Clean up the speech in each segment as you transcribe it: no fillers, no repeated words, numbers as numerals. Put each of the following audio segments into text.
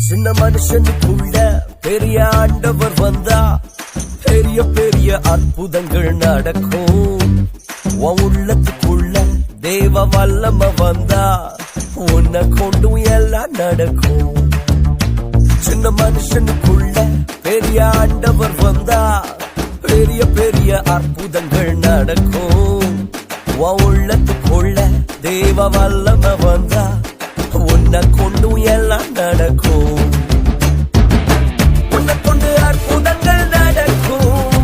சின்ன மனுஷனுக்குள்ள பெரிய ஆண்டவர் வந்தா பெரிய பெரிய அற்புதங்கள் நடக்கும். உள்ளத்துக்குள்ள தேவ வல்லம வந்தா உன்னை கொண்டு எல்லாம் நடக்கும். சின்ன மனுஷனுக்குள்ள பெரிய ஆண்டவர் வந்தா பெரிய பெரிய அற்புதங்கள் நடக்கும். உள்ளத்துக்குள்ள தேவ வல்லம வந்தா உன்னை கொண்டு எல்லாம் நடக்கும். உன்னை கொண்டு அற்புதங்கள் நடக்கும்.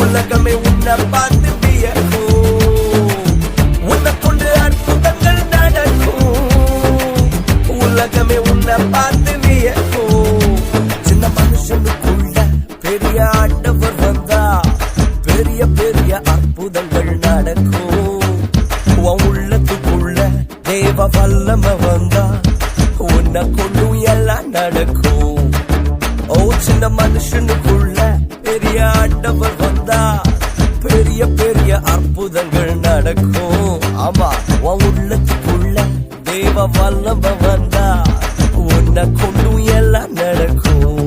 உலகமே உன்னை பார்த்து வியக்கும். உன்னை கொண்டு அற்புதங்கள் நடக்கும். உலகமே உன்னை பார்த்து வியக்கும். சின்ன மனுஷனுக்குள்ள பெரிய ஆண்டவர் வந்தா பெரிய பெரிய அற்புதங்கள் நடக்கும். உள்ளத்துக்குள்ள தேவ வல்லம வந்தா உன்னை கொண்டு எல்லாம் நடக்கும். ஓ சின்ன மனுஷனுக்குள்ள பெரிய ஆண்டவர் வந்தா பெரிய பெரிய அற்புதங்கள் நடக்கும். ஆமா, உள்ளத்துக்குள்ள தேவ வல்லம வந்தா உன்னை கொண்டு எல்லாம் நடக்கும்.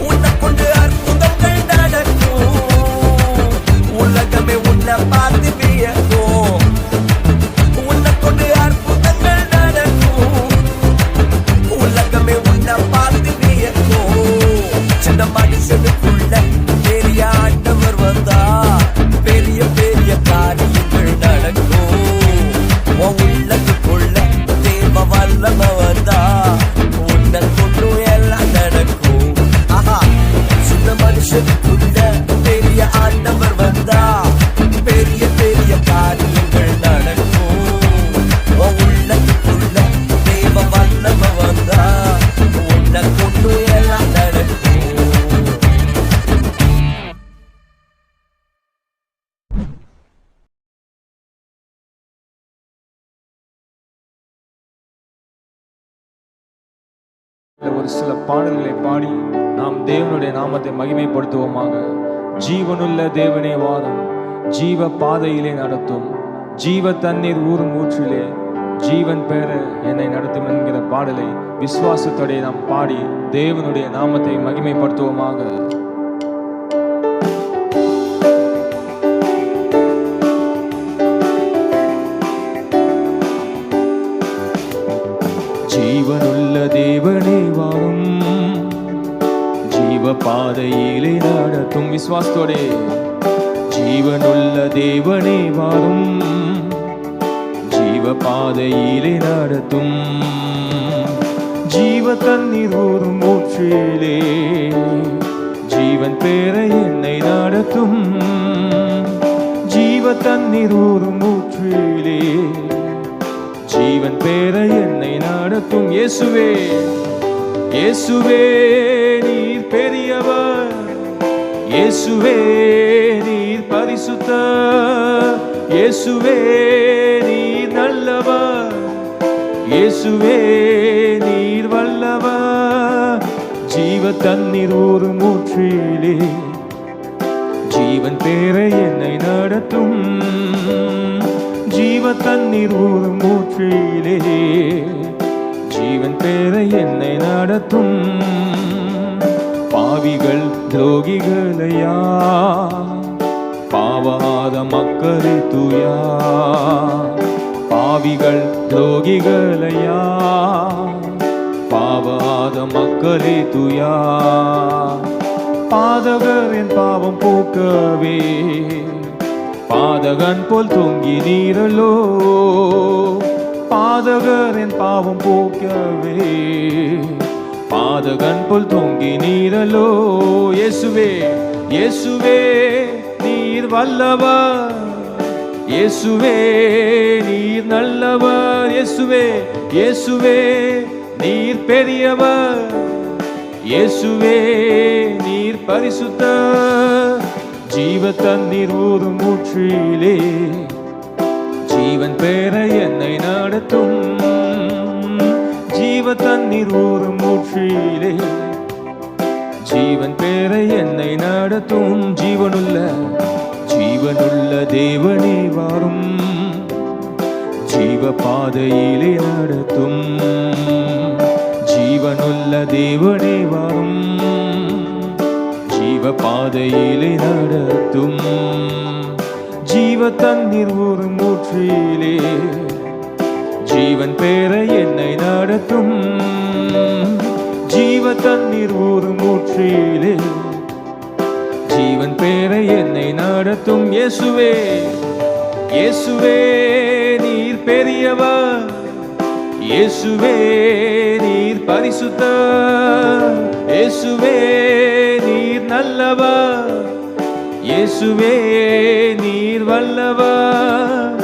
உன்னை கொண்டு அற்புதங்கள் நடக்கும். உலகமே உன்னை பார்த்து வியக்கும். உன்னை கொண்டு அற்புதங்கள் நடக்கும். உலகமே உன்னை பார்த்து வியக்கும். சின்ன மனுஷனுக்குள்ள பெரிய ஆண்டவர் வந்தா பெரிய பெரிய காரியங்கள் நடக்கும். உள்ளத்துக்குள்ள தேவ வல்லம வந்தா உன்னை கொண்டு எல்லாம் நடக்கும். ஆஹா, சின்ன மனுஷனுக்குள்ள பெரிய ஆண்டவர் வந்தா பெரிய பெரிய காரியங்கள் நடக்கும். உள்ளத்துக்குள்ள தேவ வல்லம வந்தா உன்னை கொண்டு எல்லாம் நடக்கும். ஒரு சில பாடல்களை பாடி நாம் தேவனுடைய நாமத்தை மகிமைப்படுத்துவோமாக. ஜீவனுள்ள தேவனே வாரும், ஜீவ பாதையிலே நடத்தும், ஜீவ தண்ணீர் ஊறும் ஊற்றிலே ஜீவன் பெற என்னை நடத்தும் என்கிற பாடலை விசுவாசத்தோടെ நாம் பாடி தேவனுடைய நாமத்தை மகிமைப்படுத்துவோமாக. ஜீவனுள்ள தேவனே வாரும், ஜீவ பாதையிலே நடத்தும். விசுவாசத்தோடே ஜீவனுள்ள தேவனே வாரும், ஜீவ பாதையிலே நடத்தும், ஜீவ தண்ணீர் ஊறும் ஊற்றிலே ஜீவன் பெற என்னை நடத்தும், ஜீவ தண்ணீர் ஊறும் ஊற்றிலே ஜீவன் பெற என்னை நடத்தும். இயேசுவே இயேசுவே நீர் பெரியவர், இயேசுவே நீர் பரிசுத்தர், இயேசுவே நீர் நல்லவர், இயேசுவே நீர் வல்லவர், ஜீவ தண்ணீர் ஊறும் ஊற்றிலே ஜீவன் பெற என்னை நடத்தும், ஜீவ தண்ணீர் ஊறும் ஊற்றிலே ஜீவன் பெற என்னை நடத்தும். பாவிகள் துரோகிகளையா பாவாத மக்களே தூயா, பாவிகள் துரோகிகளையா பாவாத மக்களே தூயா, பாதகர் என் பாவம் போக்கவே பாதகன் போல் தொங்கி நீரலோ, பாதகர் என் பாவம் போக்கவே பாதகன் போல் தொங்கி நீரலோ. இயேசுவே இயேசுவே நீர் வல்லவர், இயேசுவே நீர் நல்லவர், இயேசுவே இயேசுவே நீர் பெரியவர், இயேசுவே நீர் பரிசுத்தர், ஜீவ தண்ணீர் ஊறும் ஊற்றிலே ஜீவன் பெற என்னை நடத்தும், ஜீவ தண்ணீர் ஊறும் ஊற்றிலே ஜீவன் பெற என்னை நடத்தும். ஜீவனுள்ள தேவனே வாரும், ஜீவ பாதையிலே நடத்தும், தேவனே வாரும், ஜீவ பாதையிலே நடத்தும். ஜீவ தண்ணீர் ஊறும் ஊற்றிலே ஜீவன் பெற என்னை நடத்தும். ஜீவ தண்ணீர் ஊறும் ஊற்றிலே ஜீவன் பெற என்னை நடத்தும். இயேசுவே இயேசுவே நீர் பெரியவர், இயேசுவே நீர் பரிசுத்தர், இயேசுவே நீர் நல்லவர், இயேசுவே நீர் வல்லவர்.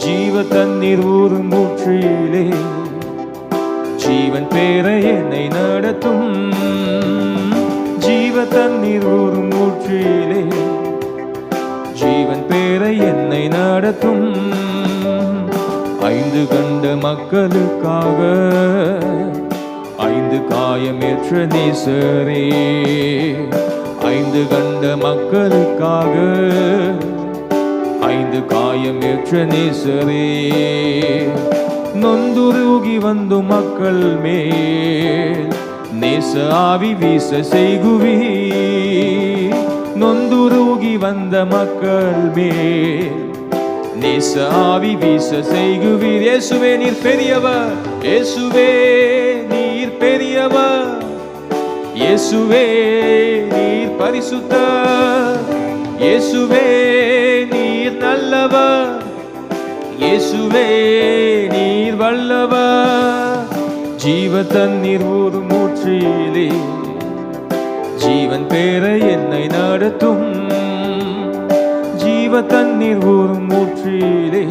ஜீவ தண்ணீர் ஊறும் ஊற்றிலே ஜீவன் பெற என்னை நடத்தும். ஜீவ தண்ணீர் ஊறும் ஊற்றிலே ஜீவன் பெற என்னை நடத்தும். 5 கண்ட மக்களுக்காக 5 காயமேற்ற நேசரே, 5 கண்ட மக்களுக்காக 5 காயமேற்ற நேசரே, நொந்துருகி வந்து மக்கள் மேல் நேச ஆவி வீச செய்குவி. நொந்துருகி வந்த மக்கள் மேல் நேச ஆவி வீச செய்குவீர். இயேசுவே நீர் பெரியவர், இயேசுவே நீர் பெரியவர், இயேசுவே நீர் பரிசுத்தர், இயேசுவே நீர் நல்லவர், இயேசுவே நீர் வல்லவர். ஜீவ தண்ணீர் ஊறும் ஊற்றிலே ஜீவன் பெற என்னை நடத்தும். ஜீவ தண்ணீர் ஊறும் ஊற்றிலே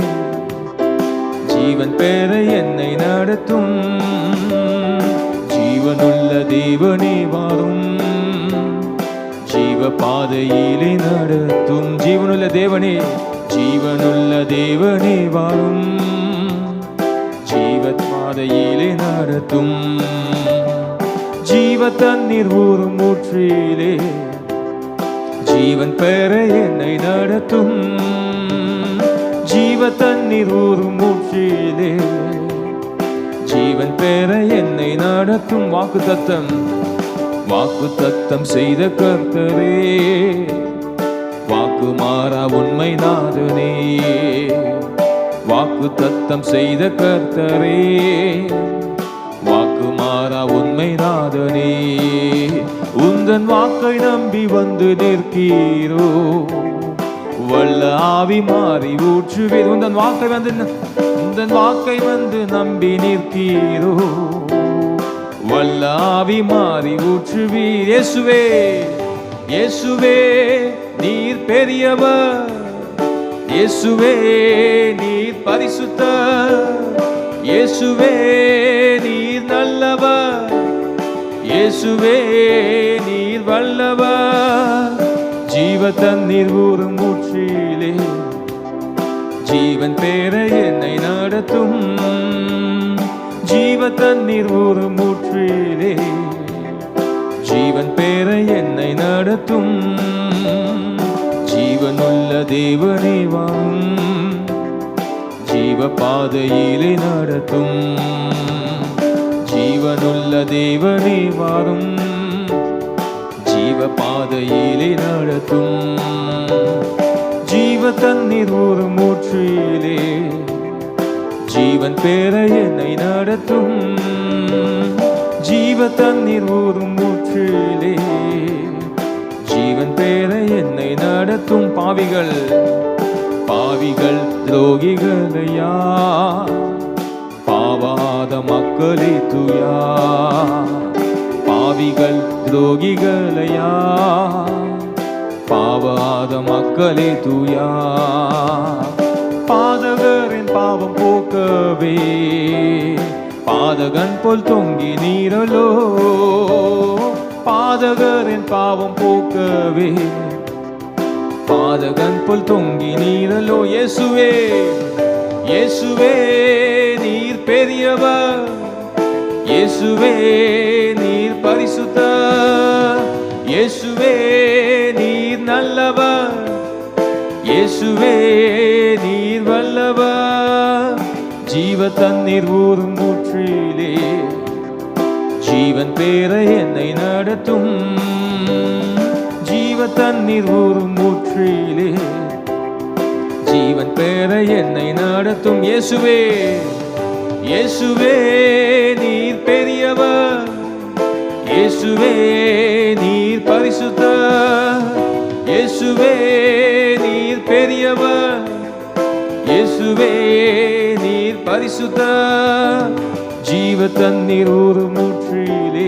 ஜீவன் பெற என்னை நடத்தும். ஜீவனுள்ள தேவனே வாரும், ஜீவ பாதையிலே நடத்தும். ஜீவனுள்ள தேவனே, ஜீவனுள்ள தேவனே வாரும், ஜீவ பாதையிலே நடத்தும். ஜீவ தண்ணீர் ஊறும் ஊற்றிலே ஜீவன் பெற என்னை நடத்தும். ஜீவ தண்ணீர் ஊறும் ஊற்றிலே ஜீவன் பெற என்னை நடத்தும். வாக்குத்தத்தம் வாக்குத்தத்தம் செய்த கர்த்தரே, வாக்கு மாறா உண்மை நாதனே. வாக்குத்தத்தம் செய்த கர்த்தரே, வாக்கு மாறா உண்மை நாதனே. உந்தன் வாக்கை நம்பி வந்து நிற்கீரோ, வல்ல ஆவி மாறி ஊற்றுவீர். உந்தன் வாக்கை வந்து நம்பி நிற்கீரோ, வல்ல ஆவி மாறி ஊற்றுவீர். இயேசுவே இயேசுவே நீர் பெரியவர், இயேசுவே நீர் பரிசுத்தர், இயேசுவே நீர் நல்லவர், இயேசுவே நீர் வல்லவர். ஜீவ தண்ணீர் ஊறும் ஊற்றிலே ஜீவன் பெற என்னை நடத்தும். ஜீவ தண்ணீர் ஊறும் ஊற்றிலே ஜீவன் பெற என்னை நடத்தும். ஜீவனுள்ள தேவனே வாரும், ஜீவ பாதையிலே நடத்தும். ஜீவனுள்ள தேவனே வாரும், ஜீவ பாதையிலே நடத்தும். ஜீவ தண்ணீர் ஊறும் ஊற்றிலே ஜீவன் பெற என்னை நடத்தும். ஜீவ தண்ணீர் ஊறும் ஊற்றிலே ஜீவன் பெற என்னை நடத்தும். பாவிகள் பாவிகள் துரோகிகளையா, பாவாத மக்களே துயா. பாவிகள் துரோகிகளையா, பாவாத மக்களே துயா. பாதகரின் பாவம் போக்கவே பாதகன் போல் தொங்கி நீரலோ. பாதகரின் பாவம் போக்கவே பாதகன் போல் தொங்கி நீரலோ. இயேசுவே இயேசுவே நீர் பெரியவர், இயேசுவே நீர் பரிசுத்தர், இயேசுவே நீர் நல்லவர், இயேசுவே நீர் வல்லவர். ஜீவ தண்ணீர் ஊறும் ஊற்றிலே ஜீவன் ஜீவன் பேர என்னை நடத்தும் ஜீவ தண்ணீர் ஊறும் ஊற்றிலே ஜீவன் பேர என்னை நடத்தும் இயேசுவே இயேசுவே நீர் பெரியவர் இயேசுவே நீர் பரிசுத்தர் இயேசுவே நீர் பெரியவர் இயேசுவே நீர் பரிசுத்தர் ஜீவ தண்ணீர் ஊறும் ஊற்றிலே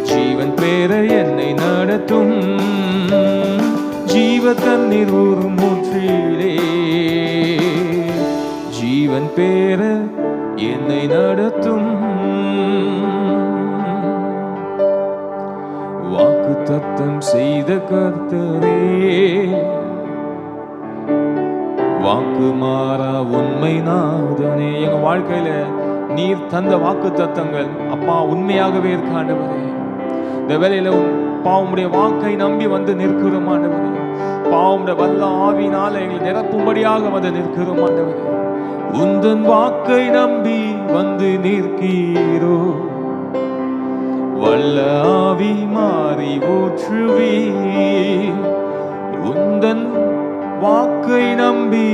ஜீவன் பேர என்னை நடத்தும் ஜீவ தண்ணீர் ஊறும் ஊற்றிலே ஜீவன் பேர என்னை நடத்தும் வாக்கு தத்தம் செய்த கர்த்தரே வாக்கு மாறா உண்மை நாதனே எங்க வாழ்க்கையில நீர் தந்த வாக்கு தத்தங்கள் அப்பா உண்மையாகவே இருக்க ஆண்டவரே இந்த வேளையில பாவமுடைய வாக்கை நம்பி வந்து நிற்கிறோம் ஆண்டவரே பாவமுடைய வல்ல ஆவினால எங்களை நிரப்பும்படியாக வந்து நிற்கிறோம் ஆண்டவரே உந்தன் வாக்கை நம்பி வந்து நிற்கிறோ வல்ல ஆவி மாறி ஊற்றுவி உந்தன் வாக்கை நம்பி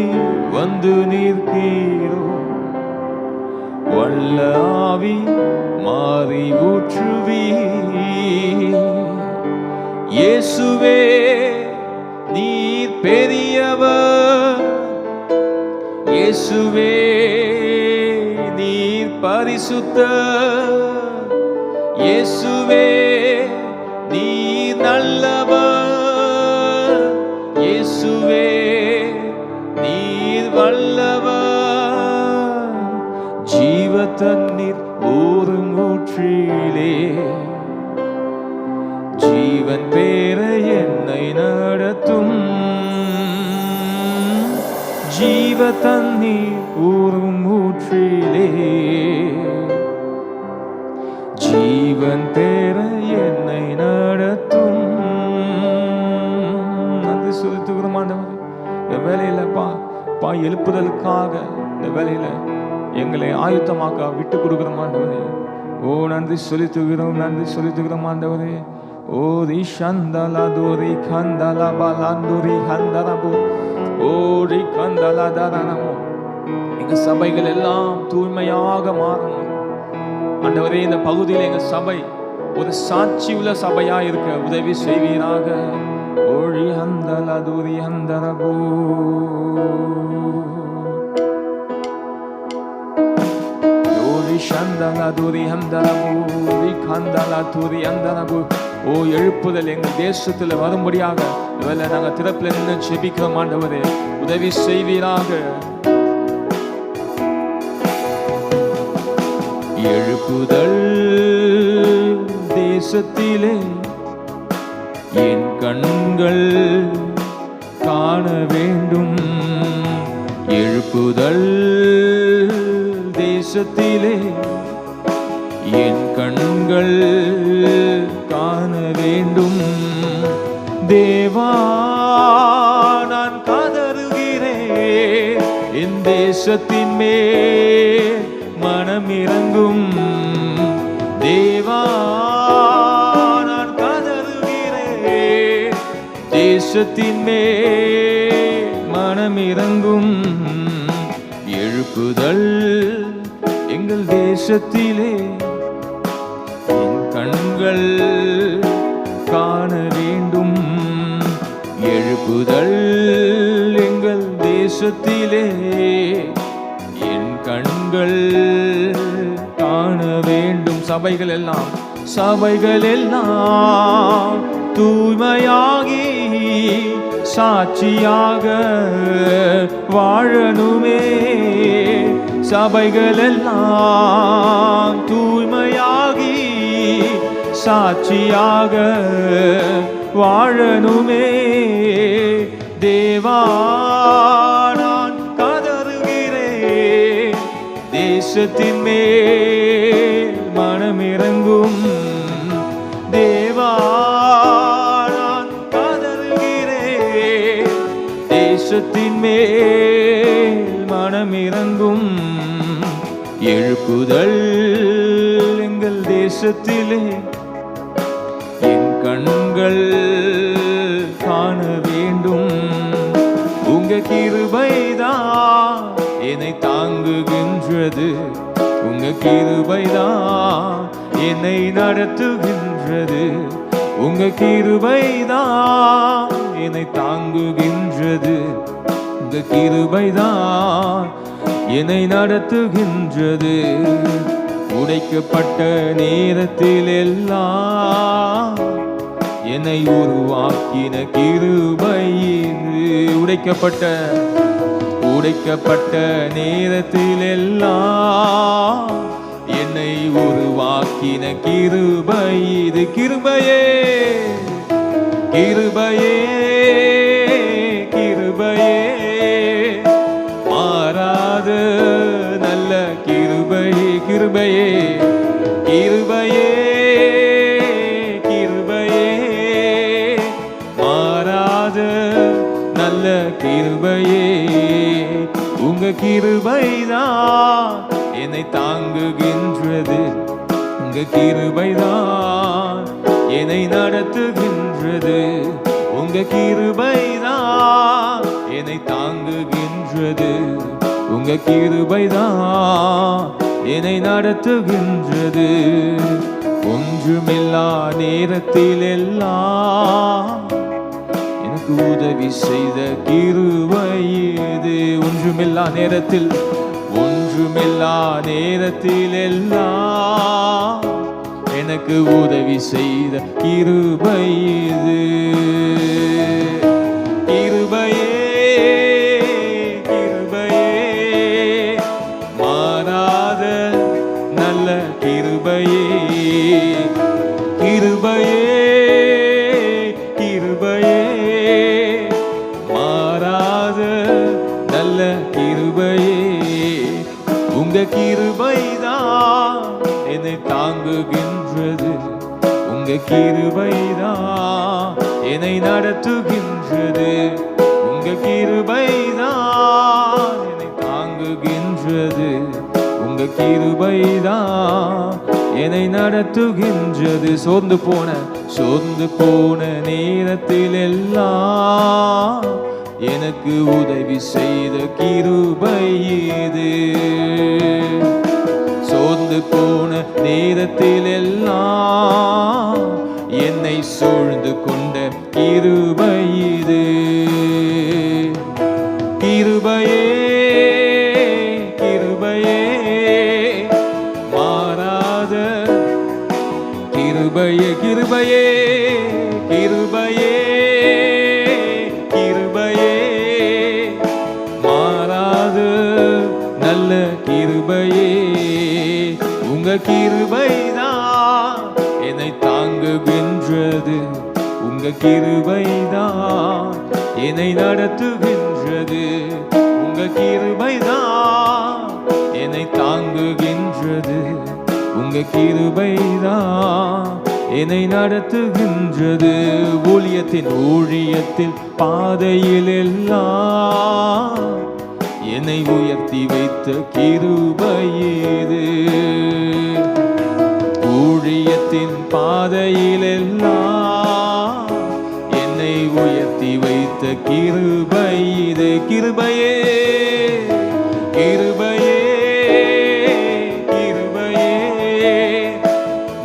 வந்து நிற்கிறோ வல்ல ஆவி மாறி ஊற்றுவி இயேசுவே நீர் பெரியவர் இயேசுவே நீர் பரிசுத்தர் இயேசுவே நீர் நல்லவர் இயேசுவே நீர் வல்லவர் ஜீவ தண்ணீர் ஊறும் ஊற்றிலே ஜீவன் பேர என்னை நடத்தும் ஜீவ தண்ணீர் ஊறும் ஊற்றிலே ஜீவன் பேர என்னை நடத்தும் நன்றி செலுத்துகிறோம் ஆண்டவரே இந்த வேலையில பா எழுப்புதலுக்காக இந்த வேலையில எங்களை ஆயுத்தமாக்க விட்டு கொடுக்கிறோம் ஆண்டவரே ஓ நன்றி செலுத்துகிறோம் ஆண்டவரே ஓ ரி சந்தலா தோரி கந்தலா பலாந்தோரி கந்தரபோ ஓ ரி கந்தலா தரனமோ எங்க சபைகள் எல்லாம் தூய்மையாக மாறணும் ஆண்டவரே இந்த பகுதியில் எங்க சபை ஒரு சாட்சி உள்ள சபையா இருக்க உதவி செய்வீராக ஓழி ஹந்தல தூரி ஹந்தரபோ ஓழி சந்தல தூரி ஹந்தரபோ ஓழி கந்தல தூரி ஹந்தரபோ ஓ எழுப்புதல் எங்கள் தேசத்துல வரும்படியாக இவளை நாங்கள் திறப்பில் நின்று ஜெபிக்கிறோம் ஆண்டவரே உதவி செய்வீராக எழுப்புதல் தேசத்திலே என் கண்கள் காண வேண்டும் எழுப்புதல் தேசத்திலே என் கண்கள் காண வேண்டும் தேவா நான் கதறுகிறேன் என் தேசத்தின் மேல் மனம் இறங்கும் தேவா நான் கதறுகிறேன் தேசத்தின் மேல் மனம் இறங்கும் எழுப்புதல் எங்கள் தேசத்திலே என் கண்கள் காண வேண்டும் எழுப்புதல் எங்கள் தேசத்திலே என் கண்கள் காண வேண்டும் சபைகள் எல்லாம் தூய்மையாகி சாட்சியாக வாழணுமே சபைகள் எல்லாம் தூய்மையாகி சாட்சியாக வாழணுமே தேவா நான் கதறுகிறேன் தேசத்தின் மேல் மனம் இறங்கும் தேவா நான் கதறுகிறேன் தேசத்தின் மேல் மனம் இறங்கும் எழுப்புதல் எங்கள் தேசத்திலே என் கண்கள் காண வேண்டும். உங்க கிருபைதான் என்னை தாங்குகின்றது. உங்க கிருபைதான் என்னை நடத்துகின்றது. உங்க கிருபைதான் என்னை தாங்குகின்றது. உங்க கிருபைதான் என்னை நடத்துகின்றது. உடைக்கப்பட்ட நேரத்தில் எல்லாம் என்னை உருவாக்கின கிருபை இது. உடைக்கப்பட்ட நேரத்தில் எல்லாம் என்னை உருவாக்கின கிருபை இது. கிருபையே கிருபையே கிருபையே மாறாத நல்ல கிருபையே. கிருபையே கிருபையே கிருபையே மாறாத நல்ல கிருபையே. உங்க கிருபைதான் என்னை தாங்குகின்றது. உங்க கிருபைதான் என்னை நடத்துகின்றது. உங்க கிருபைதான் என்னை தாங்குகின்றது. உங்க கிருபைதான் என்னை நடத்துகின்றது. ஒன்றுமில்லா நேரத்தில் எல்லாம் எனக்கு உதவி செய்த கிருபை இது. ஒன்றுமில்லா நேரத்தில் எல்லாம் எனக்கு உதவி செய்த கிருபை இது. கிருபையே கிருபையே மாறாத நல்ல கிருபையே. கிருபையே கிருபையே மாறாத நல்ல கிருபையே. உங்க கிருபைதான் என்னை தாங்குகின்றது. உங்க கிருபைதான் என்னை நடத்துகின்றது. உங்க கிருபைதான் என்னை தாங்குகின்றது. உங்க கிருபைதான் என்னை நடத்துகின்றது. சோர்ந்து போன நேரத்தில் எல்லாம் எனக்கு உதவி செய்த கிருபை இது. சோர்ந்து போன நேரத்தில் எல்லாம் என்னை சூழ்ந்து கொண்ட கிருபை இது. கிருபையே கிருபையே மாறாத கிருபையே. கிருபையே கிருபையே கிருபையே மாறாத நல்ல கிருபையே. உங்க கிருபைதான் என்னை தாங்குகின்றது. உங்க கிருபைதான் என்னை நடத்துகின்றது. உங்க கிருபைதான் என்னை தாங்குகின்றது. உங்க கிருபைதான் என்னை நடத்துகின்றது. ஊழியத்தில் பாதையில் எல்லாம் என்னை உயர்த்தி வைத்த கிருபை இது. ஊழியத்தின் பாதையில் எல்லாம் என்னை உயர்த்தி வைத்த கிருபை இது. கிருபையே கிருபையே கிருபையே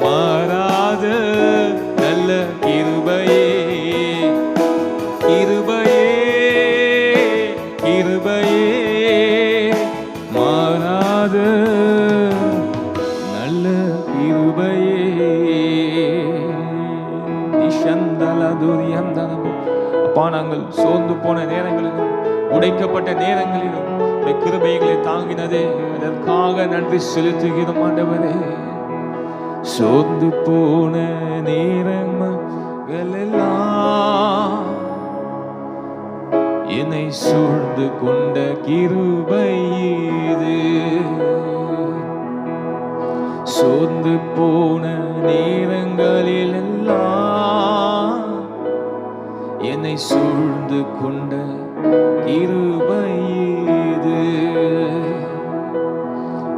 மாறாத நல்ல கிருபையே. கிருபையே கிருபையே மாறாத நல்ல கிருபையே. அப்பா, நாங்கள் சோர்ந்து போன நேரங்களிலும் உடைக்கப்பட்ட நேரங்களிலும் கிருபைகளை தாங்கினதே, அதற்காக நன்றி செலுத்துகிறோம் ஆண்டவரே. சோர்ந்து போன நேரங்கள் எல்லாம் என்னை சூழ்ந்து கொண்ட கிருபை இது. சோர்ந்து போன நேரங்களில் எல்லாம் என்னை சூழ்ந்து கொண்ட கிருபை இது.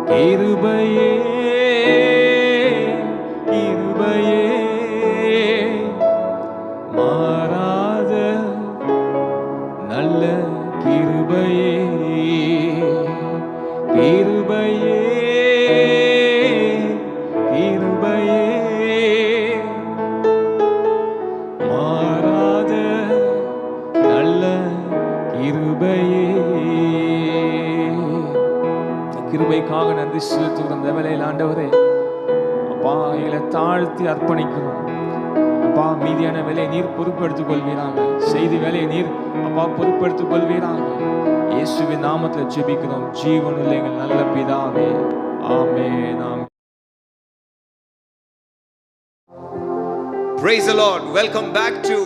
கிருபையே அப்பா எங்களை தாழ்த்தி அர்ப்பணிக்கிறோம். அப்பா மீதியான வேலையை நீர் பொறுப்பெடுத்துக் கொள்வீராங்க. செய்தி வேலையை நீர் அப்பா பொறுப்பெடுத்துக் கொள்வீராங்க. இயேசுவின் நாமத்தில் ஜெபிக்கிறோம் ஜீவனுள்ள எங்கள் நல்ல பிதாவே, ஆமென். ஆமென். Praise the Lord. Welcome back to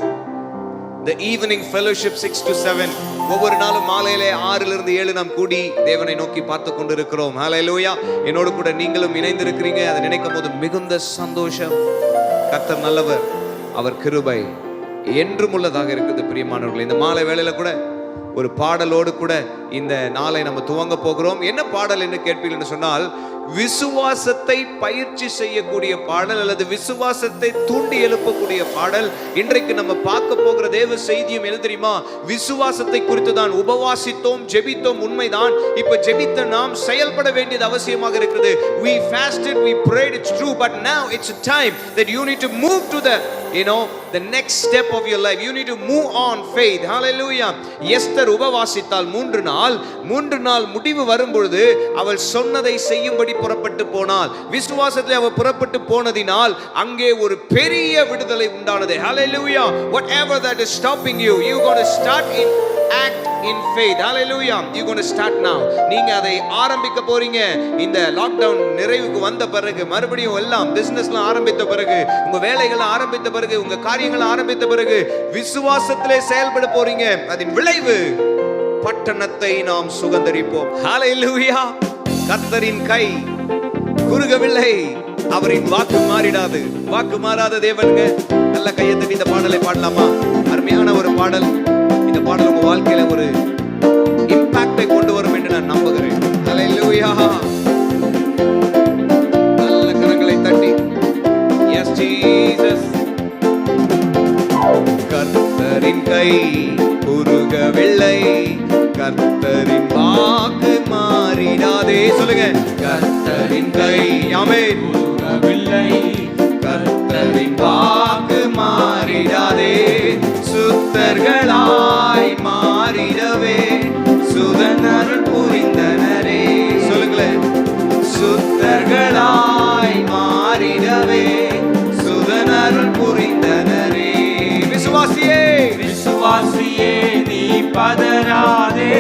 the evening fellowship 6 to 7. ஒவ்வொரு நாளும் மாலையிலே 6 லிருந்து 7 நாம் கூடி தேவனை நோக்கி பார்த்து கொண்டிருக்கிறோம். ஹல்லேலூயா. என்னோடு கூட நீங்களும் இணைந்திருக்கிறீங்க. அதை நினைக்கும் போது மிகுந்த சந்தோஷம். கர்த்தர் நல்லவர், அவர் கிருபை என்றும் உள்ளதாக இருக்குது. பிரியமானவர்களே, இந்த மாலை வேளையில கூட ஒரு பாடலோடு கூட இந்த நாளை நம்ம துவங்க போகிறோம். என்ன பாடல் என்று கேட்பீர்கள் சொன்னால், விசுவாசத்தை பயிற்சி செய்யக்கூடிய பாடல் அல்லது விசுவாசத்தை தூண்டி எழுப்பக்கூடிய பாடல். இன்றைக்கு நம்ம பார்க்க போகிற தேவ செய்தியும் என்ன தெரியுமா? விசுவாசத்தை குறித்து தான். உபவாசித்தோம், ஜெபித்தோம், உண்மைதான். இப்ப ஜெபித்த நாம் செயல்பட வேண்டியது அவசியமாக இருக்கிறது. We fasted, we prayed, it's true, but now it's a time that you need to move to the next step of your life. You need to move on faith. Hallelujah. Esther உபவாசித்தால் 3 நாள் முடிவு வரும்பொழுது அவள் சொன்னதை செய்யும்படி புறப்பட்டு போனாள். விசுவாசத்தில் அவள் புறப்பட்டு போனதினால் அங்கே ஒரு பெரிய விடுதலை உண்டானது. Hallelujah. Whatever that is stopping you, you going to start in act in faith. Hallelujah. You going to start now. நீங்க அதை ஆரம்பிக்க போறீங்க. இந்த லாக்டவுன் நிறைவுக்கு வந்த பிறகு, மறுபடியும் எல்லாம் பிசினஸ்ல ஆரம்பித்த பிறகு, உங்க வேலைகளை ஆரம்பித்த பிறகு, உங்க காரியங்களை ஆரம்பித்த பிறகு விசுவாசத்திலே செயல்பட போறீங்க. அதன் விளைவு பட்டணத்தை நாம் சுகந்தரிப்போம். ஹல்லேலூயா. கர்த்தரின் கை குறுகவில்லை, அவரின் வாக்கு மாறிடாது. வாக்கு மாறாத தேவனுங்க. நல்ல கையை தட்டி இந்த பாடலை பாடலாமா? அருமையான ஒரு பாடல். இந்த பாடல் உங்க வாழ்க்கையில ஒரு இம்பாக்டை கொண்டு வரும் என்று நான் நம்புகிறேன். ஹல்லேலூயா. நல்ல கரங்களை தட்டி எஸ் ஜீசஸ். கர்த்தரின் கை குறுகவில்லை, கர்த்தரின் வாக்கு மாறிடாதே. சொல்லுங்க, கர்த்தரின் கை ஆமென் குறுகவில்லை, கர்த்தரின் வாக்கு மாறிடாதே. சுத்தர்களாய் மாறிடவே சுதனருள் புரிந்தனரே. சொல்லுங்களேன், சுத்தர்களாய் மாறிடவே சுதனருள் புரிந்தனரே. விசுவாசியே, விசுவாசியே நீ பதறாதே.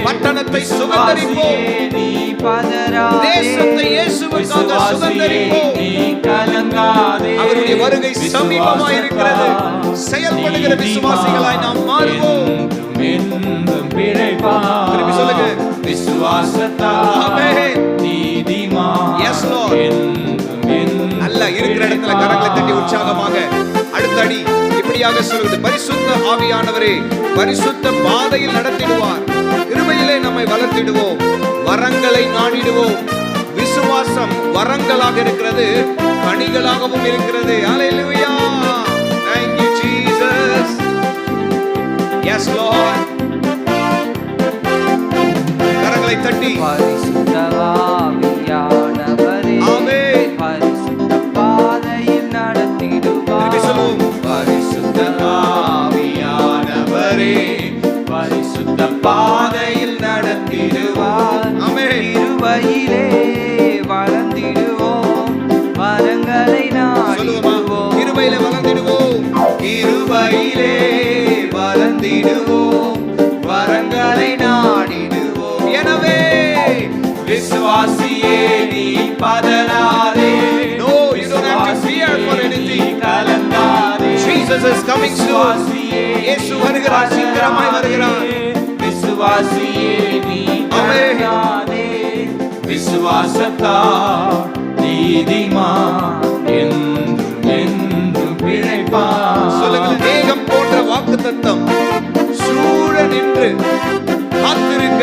பட்டணத்தை சுகந்தரிப்போம், நீ பதறாதே. தேசத்தை இயேசுவுக்காக சுகந்தரிப்போம், நீ கலங்காதே. அவருடைய வருகை சமீபமாய் இருக்கிறது. செயல்படுகிற விசுவாசிகளாய் நாம் மாறுவோம். என்றும் பிழைப்பார். திருப்பி சொல்லுங்க, விசுவாசத்தால் ஆமென் நீதிமான். Yes Lord. நல்ல இருக்கிற இடத்துல கரங்களை தட்டி உற்சாகமாக அடுத்த அடி இப்படியாக சொல்வது, பரிசுத்த ஆவியானவரே பரிசுத்த பாதையில் நடத்திடுவார். கிருபையிலே நம்மை வளர்த்திடுவோம், வரங்களை நாடிடுவோம். விசுவாசம் வரங்களாக இருக்கிறது, கனிகளாகவும் இருக்கிறது. ஹல்லேலூயா. Thank you Jesus. Yes Lord. கரங்களை தட்டி பரிசுத்த ஆவியானவரே ஆமென் பரிசுத்த பாதையில் நடத்திடுவார். பரிசுத்த ஆவியானவரே பரிசுத்த பாதையில் நடத்திடுவார். ஆமென். கிருபையிலே வளர்ந்திடுவோம், வரங்களை நாடிடுவோம். கிருபையிலே வளர்ந்திடுவோம், கிருபையிலே வளர்ந்திடுவோம், வரங்களை நாடிடுவோம். எனவே விசுவாசியே நீ பதறாதே. No, you don't have to fear for anything. கலங்காதே. Jesus is coming soon. இயேசு வருகிறார், சீக்கிரமாய் வருகிறார். விசுவாசியே நீ பதறாதே. விசுவாசத்தால் நீதிமான் என்றும் பிழைப்பான். சொல்லுங்கள், மேகம் போன்ற வாக்குத்தத்தம் சூழ நின்று காத்திருக்க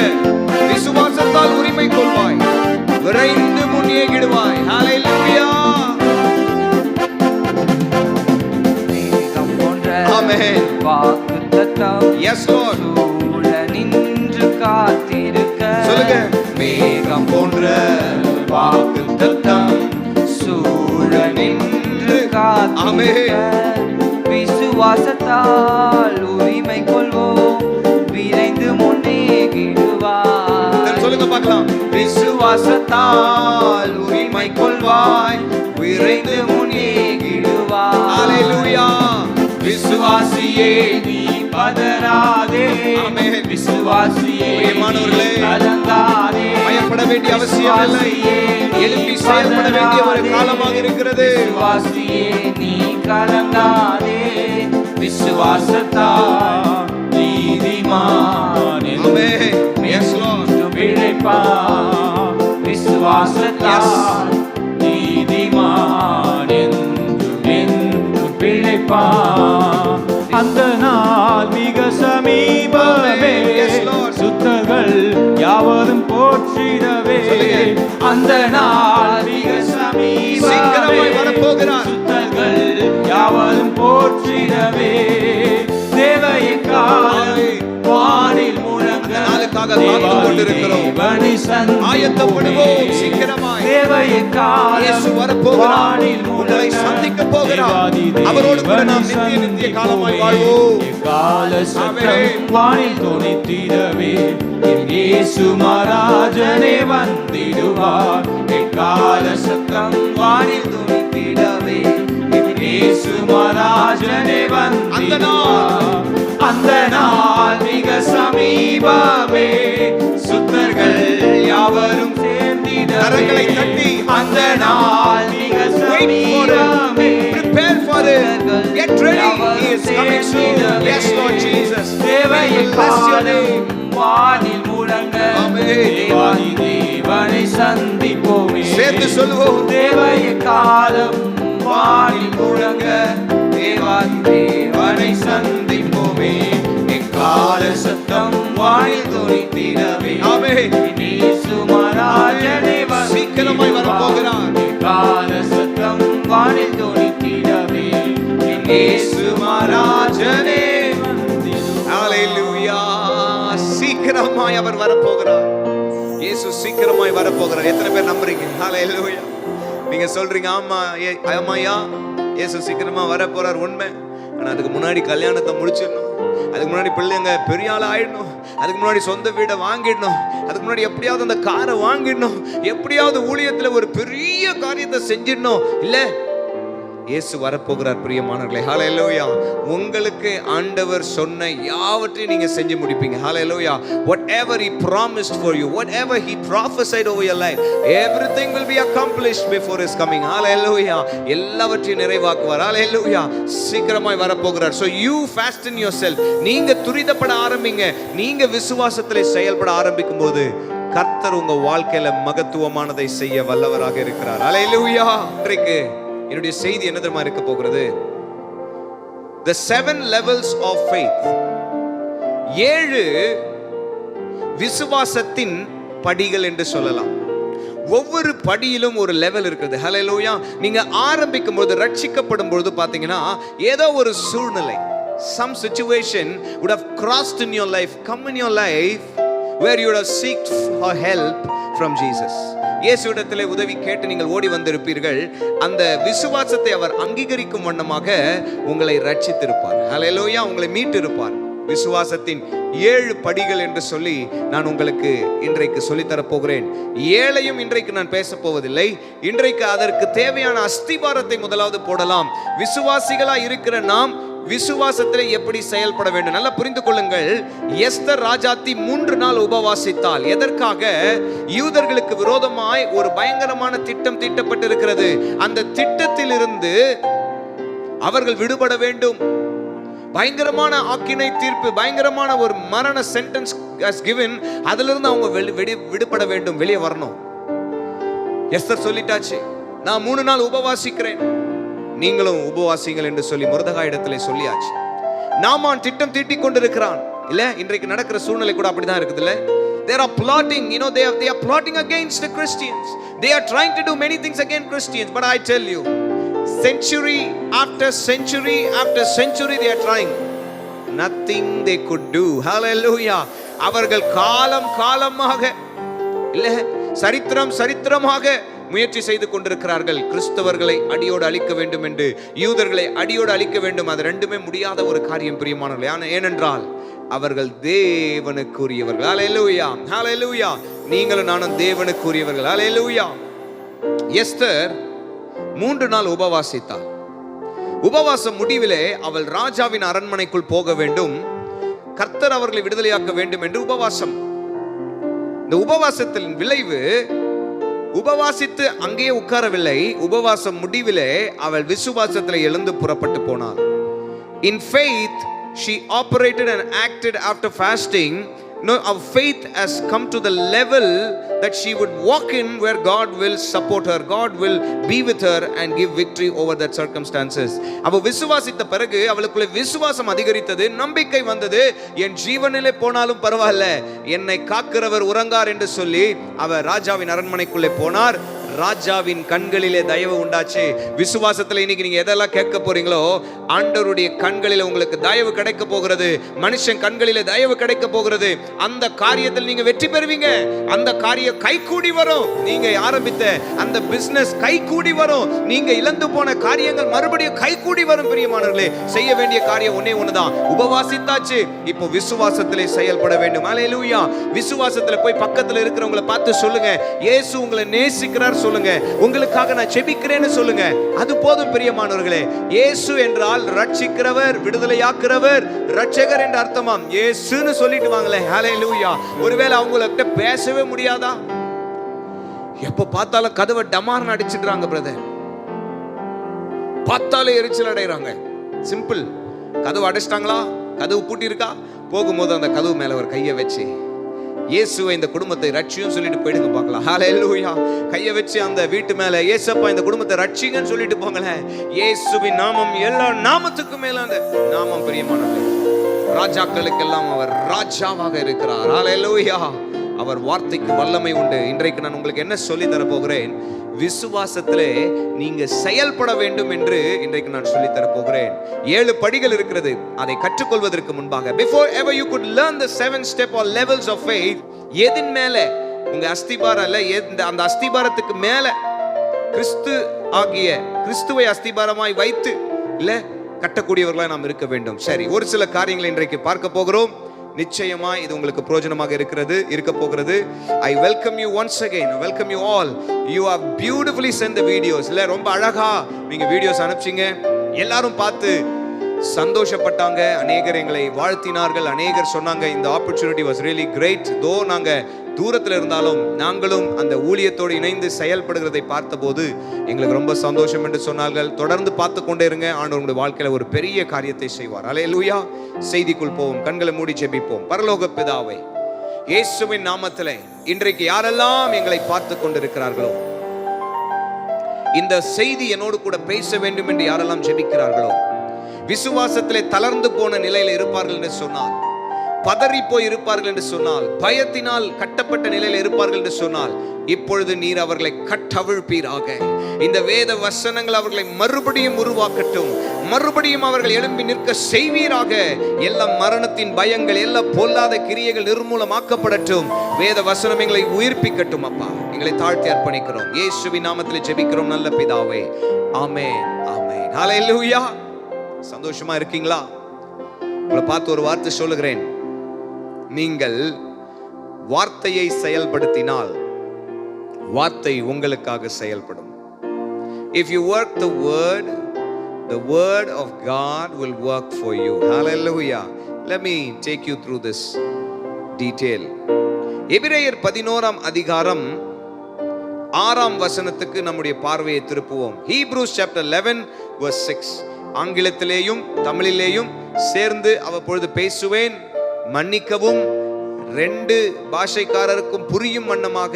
விசுவாசத்தால் உரிமை கொள்வாய், விரைந்து முன்னேகிடுவாய். ஹல்லேலூயா. மேகம் போன்ற ஆமென் வாக்குத்தத்தம் எஸ் லார்ட் சூழ நின்று காத்திருக்க. சொல்லுங்க, மேகம் போன்ற வாக்குத்தத்தம் சூழ நின்று காத்திருக்க. விசுவாசத்தால் உரிமை கொள்வோம், விரைந்து முன்னேகிடுவார். சொல்லுங்க பார்க்கலாம். விசுவாசத்தால் உரிமை கொள்வாய், விரைந்து முன்னேறிடுவாய். ஹalleluya. விசுவாசியே நீ பதறாதே, ஆமென். விசுவாசியே பிரியமானவர்களே, கலங்காதே, பயப்பட வேண்டிய அவசியம் இல்லை. எழுப்பி செயல்பட வேண்டிய ஒரு காலமாக இருக்கிறது. விசுவாசியே நீ கலங்காதே, விசுவாசத்தால் நீதிமான் ஆமென். Yes Lord. பிழைப்பான், விசுவாசத்தால் நீதிமான் என்றும் பிழைப்பான். அந்த நாள் மிக சமீபமே, Yes Lord. சுத்தர்கள் யாவரும் போற்றிடவே. அந்த நாள் மிக சமீபமே, சீக்கிரமாய் வரப்போகிறார். சுத்தர்கள் யாவரும் போற்றிடவே. தேவையின் காலம் வானில் முழங்க, நாளுக்காக காத்துக் கொண்டிருக்கிறோம். ஆயத்தப்படுவோம். சீக்கிரமாய் தேவையின் காலம் இயேசு வரப்போகிறார். வானில் உங்களை முழங்க, சந்திக்க போகிறார். அவரோடு கூட நாம் நித்திய காலமாய் வாழ்வோம். கால சத்தம் வானில் தொனித்திடவே, என் இயேசு மகாராஜனே வந்திடுவார். கால சத்தம் வானில் தொனித்திடவே, என் இயேசு மகாராஜனே வந்திடுவார். அந்த நாள் மிக சமீபமே, சுத்தர்கள் யாவரும் கரங்களை சேர்ந்திடவே. தட்டி அந்த நாள் மிக சமீபமே, prepare for it. Get ready. He is coming soon. Yes Lord Jesus. தேவையின் Bless your காலம் name. வானில் முழங்க, ஆமென். தேவாதி தேவனை சந்திப்போமே. சேர்த்து சொல்லுவோம். தேவையின் காலம் வானில் முழங்க, தேவாதி தேவனை சந்திப்போமே. எக்கால சத்தம் வானில் தொனித்திடவே, ஆமென். இயேசு மகாராஜனே சீக்கிரமாய் வரப்போகிறார். கால சத்தம் வானில் தொனித்திடவே, இயேசு மகாராஜனே வந்திடுவார். ஹalleluya. சீக்கிரமாய் அவர் வரப்போகிறார். இயேசு சீக்கிரமாய் வரப்போகிறார். எத்தனை பேர் நம்புறீங்க? ஹalleluya. நீங்க சொல்றீங்க ஆமா ஆமாயா, இயேசு சீக்கிரமா வரப்போறார், உண்மை. ஆனா அதுக்கு முன்னாடி கல்யாணத்தை முடிச்சிடணும், அதுக்கு முன்னாடி பிள்ளைங்க பெரிய ஆள் ஆயிடணும், அதுக்கு முன்னாடி சொந்த வீடை வாங்கிடணும், அதுக்கு முன்னாடி எப்படியாவது அந்த காரை வாங்கிடணும், எப்படியாவது ஊழியத்துல ஒரு பெரிய காரியத்தை செஞ்சிடணும். இல்ல, இயேசு வரப்போகிறார். பிரியமானவர்களே, ஹalleluya. உங்களுக்கு ஆண்டவர் சொன்ன யாவற்றையும் நீங்க செஞ்சு முடிப்பீங்க. ஹalleluya. Whatever he promised for you, whatever he prophesied over your life, everything will be accomplished before his coming. Hallelujah. எல்லாவற்றையும் நிறைவாக்குவார். Hallelujah. சீக்கிரமாய் வரப்போகிறார். So you fasten yourself. நீங்க துரிதப்பட ஆரம்பிங்க. நீங்க விசுவாசத்திலே செயல்பட ஆரம்பிக்கும் போது கர்த்தர் உங்க வாழ்க்கையில மகத்துவமானதை செய்ய வல்லவராக இருக்கிறார். Hallelujah. இன்றைக்கு என்னுடைய செய்தி என்ன தெரியுமா இருக்க போகிறது? The 7 levels of faith. 7 விசுவாசத்தின் படிகள் என்று சொல்லலாம். ஒவ்வொரு படியிலும் ஒரு லெவல் இருக்குது. ஹalleluya. நீங்க ஆரம்பிக்கும் போது, ரட்சிக்கப்படும் பொழுது பாத்தீங்கன்னா, ஏதோ ஒரு சூழ்நிலை, some situation would have crossed in your life, come in your life where you would have sought for help from Jesus. இயேசுவிடத்திலே உதவி கேட்டு நீங்கள் ஓடி வந்திருப்பீர்கள். அந்த விசுவாசத்தை அவர் அங்கீகரிக்கும் வண்ணமாக உங்களை ரட்சித்திருப்பார். ஹalleluya. உங்களை மீட்டிருப்பார். விசுவாசத்தின் 7 படிகள் என்று சொல்லி நான் உங்களுக்கு இன்றைக்கு சொல்லித்தரப் போகிறேன். 7ஐயும் இன்றைக்கு நான் பேச போவதில்லை. இன்றைக்கு அதற்கு தேவையான அஸ்திபாரத்தை முதலாவது போடலாம். விசுவாசிகளா இருக்கிற நாம் விசுவாசத்திலே எப்படி செயல்பட வேண்டும் நல்லா புரிந்து கொள்ளுங்கள். எஸ்தர் ராஜாத்தி 3 நாள் உபவாசித்தாள். எதற்காக? யூதர்களுக்கு விரோதமாய் ஒரு பயங்கரமான திட்டம் தீட்டப்பட்டிருக்கிறது. அந்த திட்டத்தில் இருந்து அவர்கள் விடுபட வேண்டும். பயங்கரமான ஆக்கினை தீர்ப்பு, பயங்கரமான ஒரு மரண சென்டென்ஸ் given. அதிலிருந்து அவங்க விடுபட வேண்டும், வெளியே வரணும். எஸ்தர் சொல்லிட்டாச்சு, நான் 3 நாள் உபவாசிக்கிறேன், நீங்களும் உபவாசிங்கள் என்று சொல்லி மொர்தெகாய் இடத்திலே சொல்லியாச்சு. நாமான் திட்டம் தீட்டிக் கொண்டிருக்கிறான். இல்ல, இன்றைக்கு நடக்கிற சூழ்நிலை கூட அப்படிதான் இருக்குது. இல்ல, they are plotting, you know, they are plotting against the Christians. They are trying to do many things against Christians, but I tell you, century after century after century they are trying, nothing they could do. Hallelujah. அவர்கள் காலம் காலமாக இல்ல, சரித்திரமாக முயற்சி செய்து கொண்டிருக்கிறார்கள். கிறிஸ்தவர்களை அடியோடு அழிக்க வேண்டும் என்று, யூதர்களை அடியோடு அழிக்க வேண்டும். அது ரெண்டுமே முடியாத ஒரு காரியம் பிரியமானவர்களே. ஏனென்றால் அவர்கள் தேவனுக்குரியவர்கள். ஹalleluya, ஹalleluya. நீங்களும் நானும் தேவனுக்குரியவர்கள். ஹல்லேலூயா. எஸ்தர் 3 நாள் உபவாசித்தாள். உபவாசம் முடிவிலே அவள் ராஜாவின் அரண்மனைக்குள் போக வேண்டும், கர்த்தர் அவர்களை விடுதலையாக்க வேண்டும் என்று உபவாசம். இந்த உபவாசத்தின் விளைவு, உபவாசித்து அங்கேயே உட்காரவில்லை, உபவாசம் முடிவிலே அவள் விசுவாசத்தில் எழுந்து புறப்பட்டு போனாள். In faith she operated and acted after fasting. No, our faith has come to the level that she would walk in where God will support her, God will be with her and give victory over that circumstances. அவ விசுவாசித்த பிறகு அவளுக்குள்ள விசுவாசம் அதிகரித்தது, நம்பிக்கை வந்தது. என் ஜீவனிலே போனாலும் பரவாயில்ல, என்னை காக்கிறவர் உறங்கார் என்று சொல்லி அவ ராஜாவின் அரண்மனைக்குள்ளே போனார். ராஜாவின் கண்களிலே தயவு உண்டாச்சு. விசுவாசத்துல இன்னைக்கு நீங்க எதெல்லாம் கேட்க போறீங்களோ, ஆண்டவருடைய கண்களிலே உங்களுக்கு தயவு கிடைக்க போகிறது. மனுஷன் கண்களிலே தயவு கிடைக்க போகிறது. அந்த காரியத்தில் நீங்க வெற்றி பெறுவீங்க. அந்த காரியம் கைகூடி வரும். நீங்க ஆரம்பித்த அந்த பிசினஸ் கைகூடி வரும். நீங்க இழந்து போன காரியங்கள் மறுபடியும் கைகூடி வரும். பிரியமானவர்களே, செய்ய வேண்டிய காரியம் ஒண்ணே ஒண்ணுதான். உபவாசித்தாச்சு, இப்போ விசுவாசத்திலே செயல்பட வேண்டும். ஹல்லேலூயா. விசுவாசத்துல போய் பக்கத்துல இருக்கிறவங்களை பார்த்து சொல்லுங்க, இயேசு உங்களை நேசிக்கிறார் சொல்லுங்க. உங்களுக்காக நான் ஜெபிக்கிறேன்னு சொல்லுங்க. அது போதும் பிரியமானவர்களே. இயேசு என்றால் ரட்சிக்கிறவர், விடுதலையாக்குறவர், ரட்சகர் என்ற அர்த்தமாம். இயேசுன்னு சொல்லிட்டு வாங்களே. ஹல்லேலூயா. ஒருவேளை அவங்களுக்கு பேசவே முடியாதா? எப்ப பார்த்தாலும் கதவை டமார்னு அடிச்சிடுறாங்க பிரதர், பார்த்தாலே எரிச்சல் அடைகிறாங்க. சிம்பிள். கதவு அடைச்சிட்டாங்களா, கதவு பூட்டி இருக்கா, போகும்போது அந்த கதவு மேல ஒரு கையை வச்சு இயேசுவை இந்த குடும்பத்தை ரட்சியும் சொல்லிட்டு போயிடுங்க பார்க்கலாம். ஹல்லேலூயா. கையை வச்சு அந்த வீட்டு மேல, இயேசப்பா இந்த குடும்பத்தை ரட்சிங்கன்னு சொல்லிட்டு போங்களேன். இயேசுவின் நாமம் எல்லா நாமத்துக்கும் மேல அந்த நாமம். பிரியமானவர்களே, ராஜாக்களுக்கெல்லாம் அவர் ராஜாவாக இருக்கிறார். ஹல்லேலூயா. அவர் வார்த்தைக்கு வல்லமை உண்டு. இன்றைக்கு நான் உங்களுக்கு என்ன சொல்லி தர போகிறேன், விசுவாசத்திலே நீங்க செயல்பட வேண்டும் என்று இன்றைக்கு நான் சொல்லி தர போகிறேன். 7 படிகள் இருக்கிறது. அதை கற்றுக்கொள்வதற்கு முன்பாக, before ever you could learn the 7 step or levels of faith, எதின் மேல உங்க அஸ்திபாரம் இல்ல, அந்த அஸ்திபாரத்துக்கு மேல கிறிஸ்து ஆகிய கிறிஸ்துவை அஸ்திபாரமாய் வைத்து இல்ல கட்டக்கூடியவர்களாய் நாம் இருக்க வேண்டும். சரி, ஒரு சில காரியங்களை இன்றைக்கு பார்க்க போகிறோம். நிச்சயமா இது உங்களுக்கு பிரயோஜனமாக இருக்க போகிறது. I welcome you once again. I welcome you all. You have beautifully sent the videos. இல்ல ரொம்ப அழகா நீங்க வீடியோஸ் அனுப்பிச்சீங்க. எல்லாரும் பார்த்து சந்தோஷப்பட்டாங்க. அநேகர் எங்களை வாழ்த்தினார்கள். அநேகர் சொன்னாங்க இந்த opportunity was really great. தோ நாங்க தூரத்தில் இருந்தாலும் நாங்களும் அந்த ஊழியத்தோடு இணைந்து செயல்படுகிறதை பார்த்தபோது எங்களுக்கு ரொம்ப சந்தோஷம் என்று சொன்னார்கள். தொடர்ந்து பார்த்து கொண்டே இருங்க. ஆண்டவர் உங்களுடைய வாழ்க்கையில ஒரு பெரிய காரியத்தை செய்வார். ஹல்லேலூயா. செய்திக்குள் போவோம். கண்களை மூடி ஜெபிப்போம். பரலோக பிதாவே, இயேசுவின் நாமத்திலே இன்றைக்கு யாரெல்லாம் எங்களை பார்த்து கொண்டிருக்கிறார்களோ, இந்த செய்தி என்னோடு கூட பேச வேண்டும் என்று யாரெல்லாம் ஜெபிக்கிறார்களோ, விசுவாசத்திலே தளர்ந்து போன நிலையில் இருப்பார்கள் என்று சொன்னால், பதறி போய் இருப்பார்கள் என்று சொன்னால், பயத்தினால் கட்டப்பட்ட நிலையில் இருப்பார்கள் என்று சொன்னால், இப்பொழுது நீர் அவர்களை கட்டவிழ்ப்பீராக. இந்த வேத வசனங்கள் அவர்களை மறுபடியும் உருவாக்கட்டும். மறுபடியும் அவர்கள் எழும்பி நிற்க செய்வீராக. எல்லா மரணத்தின் பயங்கள், எல்லா பொல்லாத கிரியைகள் நிர்மூலமாக்கப்படட்டும். வேத வசனம் எங்களை உயிர்ப்பிக்கட்டும். அப்பா, எங்களை தாழ்த்தி அர்ப்பணிக்கிறோம். இயேசுவின் நாமத்தில் ஜெபிக்கிறோம் நல்ல பிதாவே. ஆமென், ஆமென். ஹல்லேலூயா. சந்தோஷமா இருக்கீங்களா? உங்களை பார்த்து ஒரு வார்த்தை சொல்லுகிறேன். நீங்கள் வார்த்தையை செயல்படுத்தினால் வார்த்தை உங்களுக்காக செயல்படும். If you work the word of God will work for you. Hallelujah. Let me take you through this detail. எபிரேயர் 11ஆம் அதிகாரம் 6ஆம் வசனத்துக்கு நம்முடைய பார்வையை திருப்புவோம். Hebrews chapter 11 verse 6. ஆங்கிலத்திலேயும் தமிழிலேயும் சேர்ந்து அவ்வப்பொழுது பேசுவேன். மன்னிக்கவும், 2 பாஷைக்காரருக்கும் புரியும் வண்ணமாக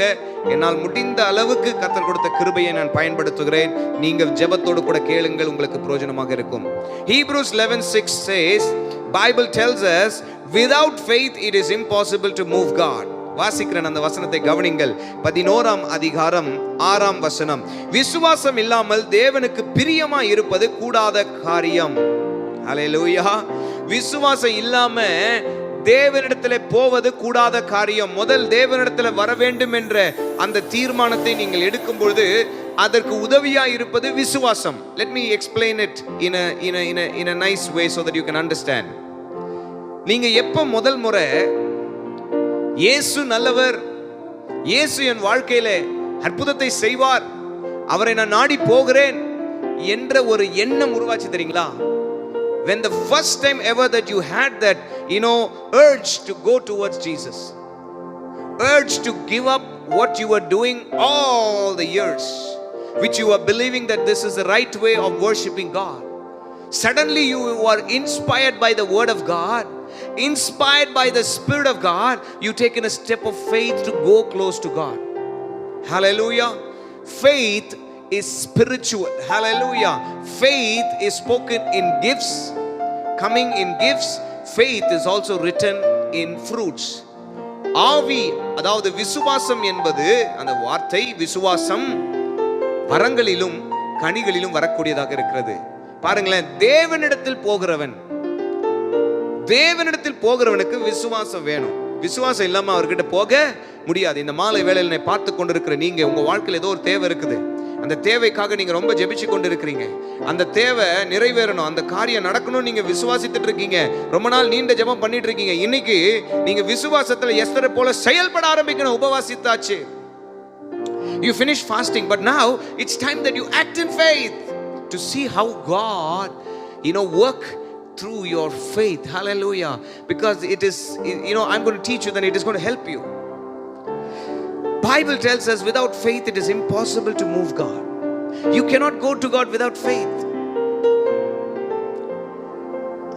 என்னால் முடிந்த அளவுக்கு கர்த்தர் கொடுத்த கிருபையை நான் பயன்படுத்துகிறேன். நீங்கள் ஜெபத்தோடு கூட கேளுங்கள், உங்களுக்கு பிரயோஜனமாக இருக்கும். Hebrews 11:6 says, Bible tells us, without faith it is impossible to move God. வாசிக்கிறேன், அந்த வசனத்தை கவனிங்கள். 11ஆம் அதிகாரம் 6ஆம் வசனம். விசுவாசம் இல்லாமல் தேவனுக்கு பிரியமா இருப்பது கூடாத காரியம். ஹல்லேலூயா. விசுவாசம் இல்லாம தேவனிடத்தில் போவது கூடாத காரியம். முதல் தேவனிடத்தில் வர வேண்டும் என்ற அந்த தீர்மானத்தை நீங்கள் எடுக்கும் பொழுது அதற்கு உதவியா இருப்பது விசுவாசம். Let me explain it in a nice way so that you can understand. நீங்க எப்ப முதல் முறை இயேசு நல்லவர், இயேசு என் வாழ்க்கையிலே அற்புதத்தை செய்வார், அவரை நான் நாடி போகிறேன் என்ற ஒரு எண்ணம் உருவாச்சு தெரியுங்களா? When the first time ever that you had that, urge to go towards Jesus, urge to give up what you were doing all the years, which you were believing that this is the right way of worshiping God. Suddenly you are inspired by the word of God, inspired by the Spirit of God, you taken a step of faith to go close to God. Hallelujah. Faith is spiritual. Hallelujah. Faith is spoken in gifts, coming in gifts. Faith is also written in fruits. ஆவி, அதாவது விசுவாசம் என்பது, அந்த வார்த்தை விசுவாசம் வரங்களிலும் கனிகளிலும் வரக்கூடியதாக இருக்கிறது. பாருங்களேன், தேவனிடத்தில் போகிறவனுக்கு விசுவாசம் வேணும். விசுவாசம் இல்லாம அவர்கிட்ட போக முடியாது. இந்த மாலை வேளையில என்னை பார்த்து கொண்டிருக்கிற நீங்க, உங்க வாழ்க்கையில் ஏதோ ஒரு தேவை இருக்குது. அந்த தேவைக்காக நீங்க ரொம்ப ஜெபிச்சு கொண்டு இருக்கிறீங்க. அந்த தேவை நிறைவேறணும், அந்த காரியம் நடக்கணும், நீங்க விசுவாசித்துட்டு இருக்கீங்க. ரொம்ப நாள் நீண்ட ஜெபம் பண்ணிட்டு இருக்கீங்க. இன்னைக்கு நீங்க விசுவாசத்துல எஸ்தரை போல செயல்பட ஆரம்பிக்கணும். உபவாசித்தாச்சு, you finish fasting, but now it's time that you act in faith to see how God work through your faith. Hallelujah. Because it is, I'm going to teach you, then it is going to help you. Bible tells us without faith it is impossible to move God. You cannot go to God without faith.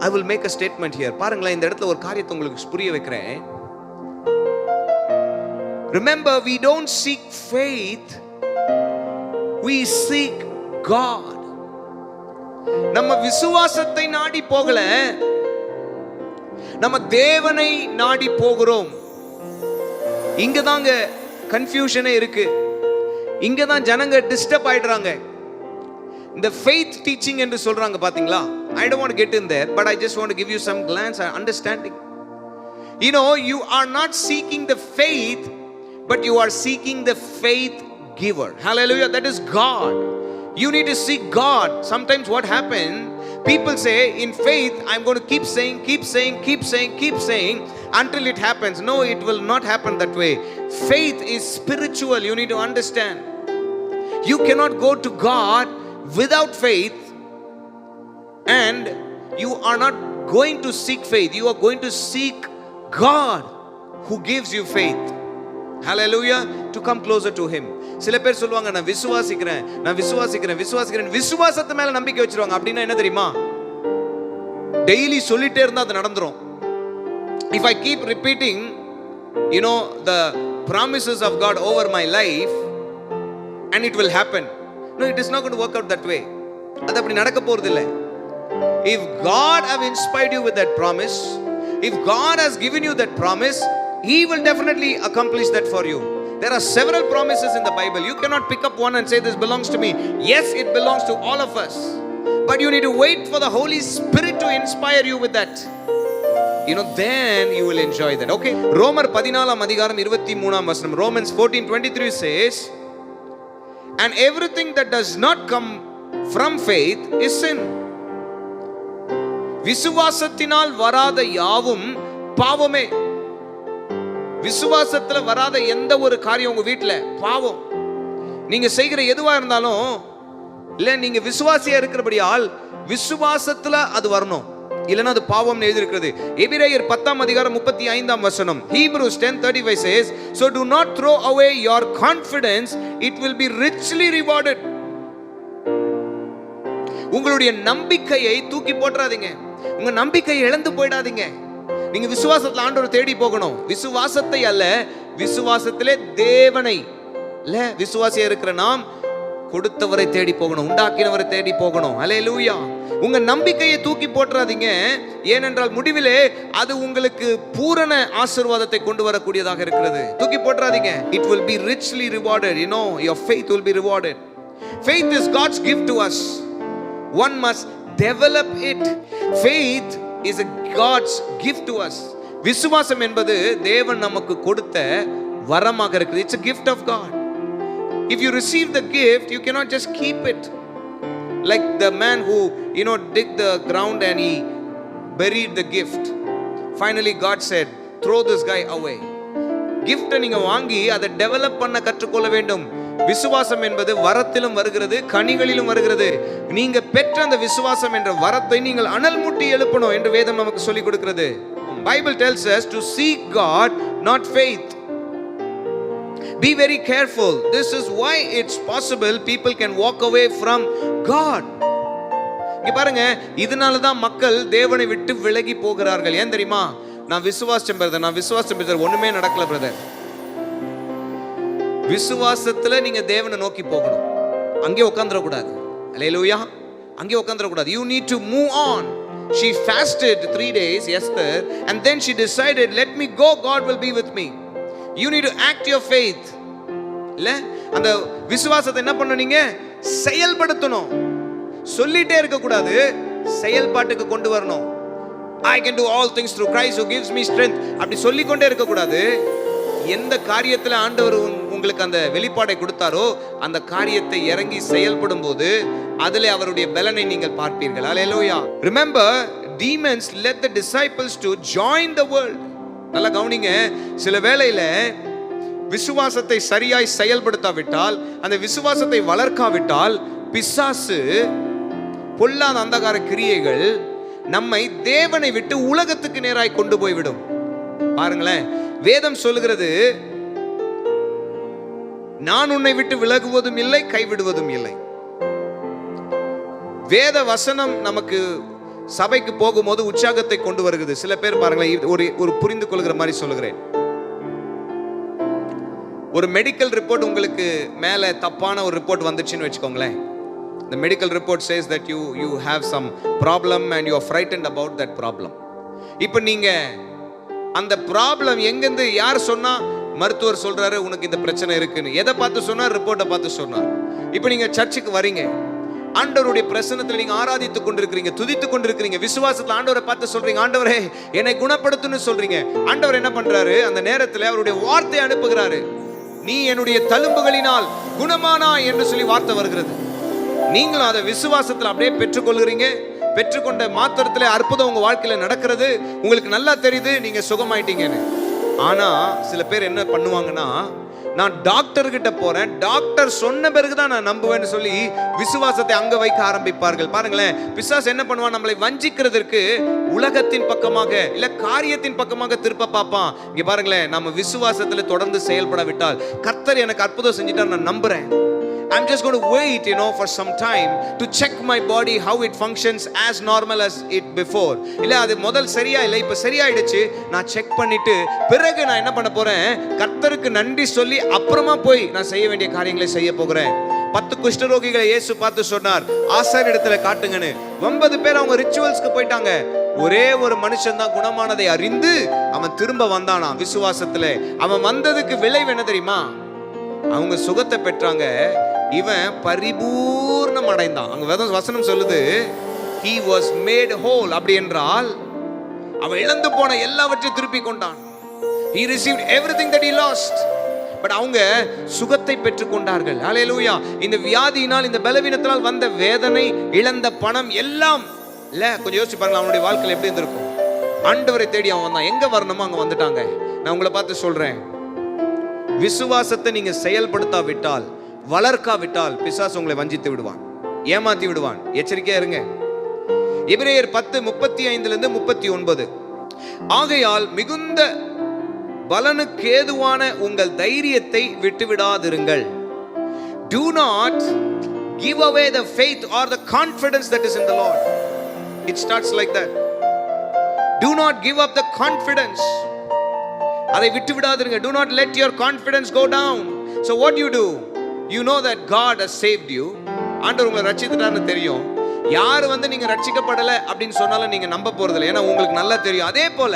I will make a statement here. பாருங்களேன், இந்த இடத்துல ஒரு காரியத்தை உங்களுக்கு புரிய வைக்கிறேன். Remember, we don't seek faith, we seek God. நம்ம விசுவாசத்தை நாடி போகல, நம்ம தேவனை நாடி போகிறோம். இங்கதாங்க கன்ஃபியூஷனே இருக்கு. இங்கதான் ஜனங்க டிஸ்டர்ப் ஆயிடுறாங்க. இந்த faith teaching என்று சொல்றாங்க பாத்தீங்களா? I don't want to get in there, but I just want to give you some glance and understanding. You are not seeking the faith, but you are seeking the faith giver. Hallelujah. That is God. You need to seek God. Sometimes what happens, people say in faith I'm going to keep saying until it happens. No, it will not happen that way. Faith is spiritual. You need to understand. You cannot go to God without faith, and you are not going to seek faith. You are going to seek God who gives you faith. Hallelujah. To come closer to him. சில பேர் சொல்லுவாங்க, நான் விசுவாசிக்கிறேன் விசுவாசத்து மேல நம்பிக்கை வச்சிருவாங்க. அப்படின்னா என்ன தெரியுமா? டெய்லி சொல்லிட்டே இருந்தா அது நடந்துரும். If I keep repeating the promises of God over my life, and it will happen. No, it is not going to work out that way. அது அப்படி நடக்க போறது இல்லை. If God have inspired you with that promise, if God has given you that promise, he will definitely accomplish that for you. There are several promises in the Bible. You cannot pick up one and say this belongs to me. Yes, it belongs to all of us, but you need to wait for the Holy Spirit to inspire you with that. Then you will enjoy that. Okay, ரோமர் 14 அதிகாரம் 23 வசனம். Romans 14:23 says, and everything that does not come from faith is sin. விசுவாசத்தினால் வராத யாவும் பாவமே. விசுவாசத்துல வராத எந்த ஒரு காரியம் உங்க வீட்டுல பாவம். நீங்க செய்கிற எதுவா இருந்தாலும் இல்ல, நீங்க விசுவாசியா இருக்கிறபடியால் விசுவாசத்துல அது வரணும், இல்லனா அது பாவம்னு எழுதி இருக்கிறது. எபிரேயர் 10 அதிகாரம் 35 வசனம். Hebrews 10:35 says, so do not throw away your confidence, it will be richly rewarded. உங்களுடைய நம்பிக்கையை தூக்கி போட்றாதீங்க. உங்க நம்பிக்கையை இழந்து போய்டாதீங்க. நீங்க விசுவாசத்துல ஆண்டவரை தேடி போகணும். விசுவாசத்தை அல்ல, விசுவாசத்திலே தேவனை, இல்ல விசுவாசியா இருக்கிற நாம் கொடுத்தவரை தேடி போகணும், உண்டாக்கினவரை தேடி போகணும். அல்லேலூயா. உங்க நம்பிக்கையை தூக்கி போட்றாதீங்க. ஏனென்றால் முடிவிலே அது உங்களுக்கு பூரண ஆசீர்வாதத்தை கொண்டு வரக்கூடியதாக இருக்கிறது. தூக்கி போட்றாதீங்க. It will be richly rewarded. Your faith will be rewarded. Faith is God's gift to us. One must develop it. Faith is a God's gift to us. விசுவாசம் என்பது தேவன் நமக்கு கொடுத்த வரமாக இருக்குது. It's a gift of God. If you receive the gift, you cannot just keep it. Like the man who dig the ground and he buried the gift. Finally God said, throw this guy away. கிஃப்ட்டை நீங்க வாங்கி அதை develop பண்ண கற்றுக்கொள்ள வேண்டும். விசுவாசம் என்பது வரத்திலும் வருகிறது, கனிகளிலும் வருகிறது. நீங்க பெற்ற அந்த விசுவாசம் என்ற வரத்தை நீங்கள் அனல் மூட்டி எழுப்பணும் என்று வேதம் நமக்கு சொல்லிக் கொடுக்கிறது. Bible tells us to seek God, not faith. Be very careful. This is why it's possible people can walk away from God. இங்க பாருங்க, இதனால தான் மக்கள் தேவனை விட்டு விலகி போகிறார்கள். ஏன் தெரியுமா? நான் விசுவாசம் பிரதர், ஒண்ணுமே நடக்கல பிரதர். விசுவாசத்துல நீங்க தேவனை நோக்கி போகணும், அங்கே உட்கார்ந்துட கூடாது. அல்லேலூயா. அங்கே உட்கார்ந்துட கூடாது. You need to move on. She fasted 3 days, Esther, and then she decided, let me go, God will be with me. You need to act your faith. இல்ல, அந்த விசுவாசத்தை என்ன பண்ணீங்க? செயல்படுத்தணும். சொல்லிட்டே இருக்க கூடாது, செயல்பாட்டுக்கு கொண்டு வரணும். I can do all things through Christ who gives me strength. அப்படி சொல்லிக்கொண்டே இருக்க கூடாது. எந்த காரியத்துல ஆண்டவர் உங்களுக்கு அந்த வெளிப்பாடை கொடுத்தாரோ அந்த காரியத்தை இறங்கி செயல்படும் போது அதிலே அவருடைய பலனை நீங்கள் பார்ப்பீர்கள். அல்லேலூயா. Remember, demons led the disciples to join the world. நல்லா கவனிங்க, சில வேளையில விசுவாசத்தை சரியாய் செயல்படுத்தாவிட்டால், அந்த விசுவாசத்தை வளர்க்காவிட்டால், பிசாசு பொல்லாத அந்தகார கிரியைகள் நம்மை தேவனை விட்டு உலகத்துக்கு நேராய் கொண்டு போய்விடும். பாருங்களேன், வேதம் சொல்லுகிறது, நான் உன்னை விட்டு விலகுவதும் இல்லை, கைவிடுவதும் இல்லை. வேத வசனம் நமக்கு சபைக்கு போகும்போது உற்சாகத்தை கொண்டு வருகிறது. சில பேர் பாருங்களேன், ஒரு புரிந்து கொள்கிற மாதிரி சொல்லுகிறேன். ஒரு மெடிக்கல் ரிப்போர்ட் உங்களுக்கு மேல தப்பான ஒரு ரிப்போர்ட் வந்துச்சுன்னு வச்சுக்கோங்களேன். The medical report says that you have some problem and you are frightened about that problem. இப்போ நீங்க அந்த ப்ராப்ளம் எங்கேருந்து யார் சொன்னா? மருத்துவர் சொல்றாரு உனக்கு இந்த பிரச்சனை இருக்குன்னு. எதை பார்த்து சொன்னார்? ரிப்போர்ட்டை பார்த்து சொன்னார். இப்போ நீங்க சர்ச்சுக்கு வரீங்க, ஆண்டவருடைய பிரசன்னத்தில் நீங்க ஆராதித்துக் கொண்டிருக்கிறீங்க, துதித்துக் கொண்டிருக்கிறீங்க, விசுவாசத்தில் ஆண்டவரை பார்த்து சொல்றீங்க, ஆண்டவரே என்னை குணப்படுத்துன்னு சொல்றீங்க. ஆண்டவர் என்ன பண்றாரு? அந்த நேரத்தில் அவருடைய வார்த்தையை அனுப்புகிறாரு. நீ என்னுடைய தழும்புகளினால் குணமானா என்று சொல்லி வார்த்தை வருகிறது. நீங்களும் அதை விசுவாசத்தில் அப்படியே பெற்றுக்கொள்கிறீங்க. பெற்றுக்கொண்ட மாத்திரத்திலே அற்புதம் உங்க வாழ்க்கையில நடக்கிறது. உங்களுக்கு நல்லா தெரியுது நீங்க சுகமாயிட்டீங்கன்னு. ஆனா சில பேர் என்ன பண்ணுவாங்கன்னா, நான் டாக்டர் கிட்ட போறேன், டாக்டர் சொன்ன பிறகுதான் நான் நம்புவேன்னு சொல்லி விசுவாசத்தை அங்க வைக்க ஆரம்பிப்பார்கள். பாருங்களேன், பிசாசு என்ன பண்ணுவான்? நம்மளை வஞ்சிக்கிறதுக்கு உலகத்தின் பக்கமாக இல்ல காரியத்தின் பக்கமாக திருப்ப பார்ப்பான். இங்க பாருங்களேன், நம்ம விசுவாசத்துல தொடர்ந்து செயல்படாவிட்டால், கர்த்தர் எனக்கு அற்புதம் செஞ்சுட்டா நான் நம்புறேன், I'm just going to wait, for some time to check my body how it functions as normal as it before. இல்ல அது முதல் சரியா இல்ல, இப்ப சரியாயிடுச்சு, நான் செக் பண்ணிட்டு பிறகு நான் என்ன பண்ண போறேன்? கர்த்தருக்கு நன்றி சொல்லி அப்புறமா போய் நான் செய்ய வேண்டிய காரியங்களை செய்ய போகிறேன். 10 குஷ்டரோகிகளை இயேசு பார்த்து சொன்னார், ஆசாரியர் இடத்துல காட்டுங்கன்னு. 9 பேர் அவங்க ரிச்சுவல்ஸ்க்கு போயிட்டாங்க. ஒரே ஒரு மனுஷன் தான் குணமானதை அறிந்து அவன் திரும்ப வந்தானா விசுவாசத்துல. அவன் வந்ததுக்கு விளைவு என்ன தெரியுமா? அவங்க சுகத்தை பெற்றாங்க, இவன் பரிபூர்ணம் அடைந்தான். அங்க வசனம் சொல்லுது, he was made whole. அப்படி என்றால் அவன் இழந்து போன எல்லாவற்றையும் திருப்பி கொண்டான். he received everything that he lost. But அவங்க சுகத்தை பெற்றுக்கொண்டார்கள். ஹல்லேலூயா. இந்த வியாதியினால், இந்த பலவீனத்தினால் வந்த வேதனை, இழந்த பணம் எல்லாம் இல்ல, கொஞ்சம் யோசிச்சு பாருங்க அவனுடைய வாழ்க்கையில் எப்படி இருந்திருக்கும். ஆண்டவரை தேடி அவன் வந்தான். எங்க வரணுமோ அங்க வந்துட்டாங்க. நான் உங்களை பார்த்து சொல்றேன், விசுவாசத்தை நீங்க செயல்படுத்தாவிட்டால், வளர்க்காவிட்டால், பிசாசு உங்களை வஞ்சித்து விடுவான், ஏமாத்தி விடுவான். எச்சரிக்கையா இருங்க. எபிரேயர் 10:35-39. ஆகையால் மிகுந்த பலனுக்கேதுவான உங்கள் தைரியத்தை விட்டுவிடாதிருங்கள். Do not give away the faith or the confidence that is in the Lord. It starts like that. Do not give up the confidence. அதை விட்டு விடாதீங்க. Do not let your confidence go down. So what you do? You know that God has saved you. ஆண்டவர் உங்களை ரட்சித்துட்டார்னு தெரியும். யார் நீங்க ரட்சிக்கப்படலை அப்படின்னு சொன்னாலும் நீங்க நம்ப போறதில்லை, ஏன்னா உங்களுக்கு நல்லா தெரியும். அதே போல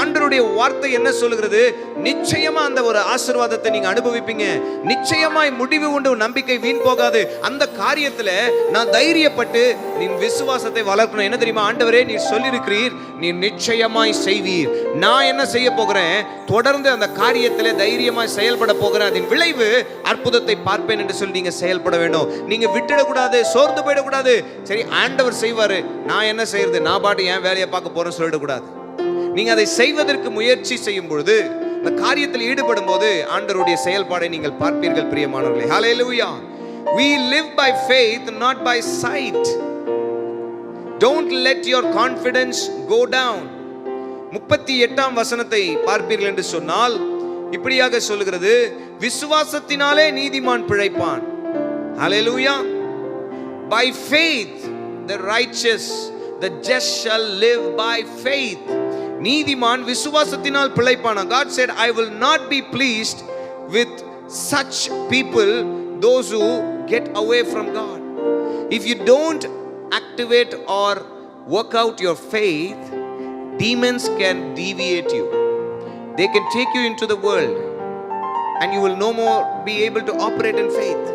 ஆண்டவருடைய வார்த்தை என்ன சொல்லுகிறது? நிச்சயமா அந்த ஒரு ஆசீர்வாதத்தை நீங்க அனுபவிப்பீங்க. நிச்சயமாய் முடிவு உண்டு, நம்பிக்கை வீண் போகாது. அந்த காரியத்துல நான் தைரியப்பட்டு நீ விசுவாசத்தை வளர்க்கணும். என்ன தெரியுமா? ஆண்டவரே நீர் சொல்லியிருக்கிறீர், நீ நிச்சயமாய் செய்வீர். நான் என்ன செய்ய போகிறேன்? தொடர்ந்து அந்த காரியத்துல தைரியமாய் செயல்பட போகிறேன். அதன் விளைவு அற்புதத்தை பார்ப்பேன் என்று சொல்லி நீங்க செயல்பட வேண்டும். நீங்க விட்டுடக்கூடாது, சோர்ந்து போயிடக்கூடாது. சரி, ஆண்டவர் செய்வாரு, நான் என்ன செய்யறது, நான் பாட்டு என் வேலையை பார்க்க போறேன்னு சொல்லிடக்கூடாது. நீங்க அதை செய்வதற்கு முயற்சி செய்யும் பொழுது அந்த காரியத்தில் ஈடுபடும் போது ஆண்டவருடைய செயல்பாடை நீங்கள் பார்ப்பீர்கள் பிரியமானவர்களே. ஹalleluya. We live by faith, not by sight. Don't let your confidence go down. 38ஆம் வசனத்தை பார்ப்பீர்கள் என்று சொன்னால் இப்படியாக சொல்கிறது, விசுவாசத்தினாலே நீதிமான் பிழைப்பான். ஹalleluya. By faith the righteous, the just shall live by faith. நீதிமான் விசுவாசத்தினால் பிழைப்பான். God said, I will not be pleased with such people, those who get away from God. If you don't activate or work out your faith, demons can deviate you. They can take you into the world and you will no more be able to operate in faith.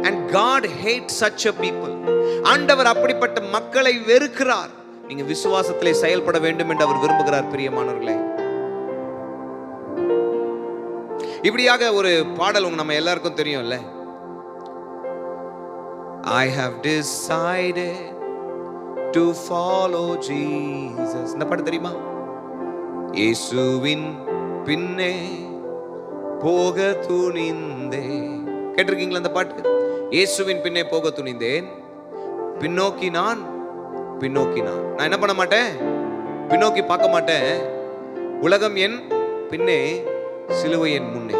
And God hates such a people. ஆண்டவர் அப்படிப்பட்ட மக்களை வெறுக்கிறார். நீங்க விசுவாசத்திலே செயல்பட வேண்டும் என்று அவர் விரும்புகிறார் பிரியமானவர்களே. இப்படியாக ஒரு பாடல் நம்ம எல்லாருக்கும் தெரியும்ல, I have decided to follow Jesus. இந்த பாட்டு தெரியுமா? இயேசுவின் பின்னே போக துணிந்தேன். கேட்டிருக்கீங்களா அந்த பாட்டு? இயேசுவின் பின்னே போக துணிந்தேன், பின்னோக்கி நான். நான் என்ன பண்ண மாட்டேன்? பின்னோக்கி பார்க்க மாட்டேன். உலகம் என் பின்னே, சிலுவை என் முன்னே.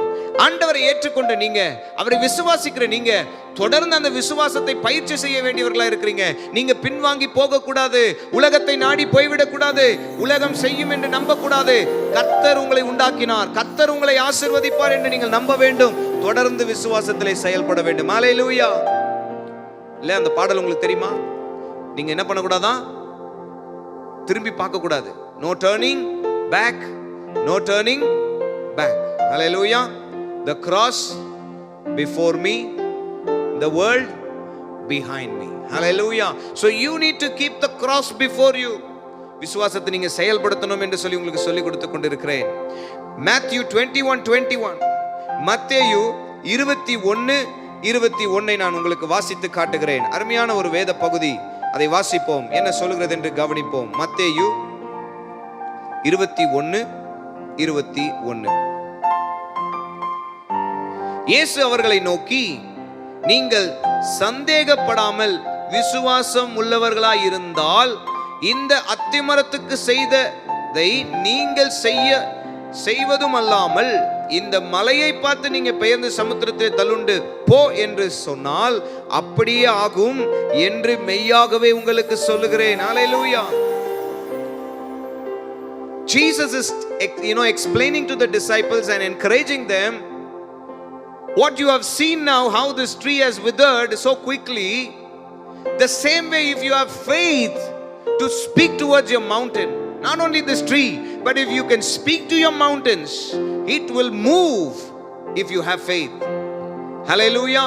ஆண்டவரை ஏற்றுக்கொண்ட நீங்க, அவரை விசுவாசிக்கிற நீங்க தொடர்ந்து அந்த விசுவாசத்தை பயிற்சி செய்ய வேண்டியவர்களா இருக்கிறீங்க. நீங்க பின்வாங்கி போக கூடாது. உலகத்தை நாடி போய்விடக் கூடாது. உலகம் செய்யும் என்று நம்ப கூடாது. கர்த்தர் உங்களை உண்டாக்கினார், கர்த்தர் உங்களை ஆசீர்வதிப்பார் என்று நீங்கள் நம்ப வேண்டும். தொடர்ந்து விசுவாசத்திலே செயல்பட வேண்டும். ஹalleluya. இல்ல அந்த பாடல் உங்களுக்கு தெரியுமா? நீங்க என்ன பண்ண கூடாதா? திரும்பி பார்க்க கூடாது. No turning back, no turning back. Hallelujah. The cross before me, the world behind me. Hallelujah. So you need to keep the cross before you. விசுவாசத்தை நீங்க செயல்படுத்தணும் என்று சொல்லி உங்களுக்கு சொல்லி கொடுத்து கொண்டிருக்கிறேன். Matthew 21:21, மத்தேயு 21:21 நான் உங்களுக்கு வாசித்து காட்டுகிறேன். அருமையான ஒரு வேத பகுதி. அதை வாசிப்போம், என்ன சொல்லுகிறது என்று கவனிப்போம். மத்தேயு 21:21. இயேசு அவர்களை நோக்கி, நீங்கள் சந்தேகப்படாமல் விசுவாசம் உள்ளவர்களாய் இருந்தால் இந்த அத்திமரத்துக்கு செய்ததை நீங்கள் செய்வதும் அல்லாமல் இந்த மலையை பார்த்து நீங்க பெயர்ந்து சமுத்திரத்தை தள்ளுண்டு போ என்று சொன்னால் அப்படியே ஆகும் என்று மெய்யாகவே உங்களுக்கு சொல்லுகிறேன். ஹalleluya. Jesus is explaining to the disciples and encouraging them, what you have seen now, how this tree has withered so quickly, the same way if you have faith to speak towards your mountain, not only this tree, but if you can speak to your mountains, it will move if you have faith. Hallelujah.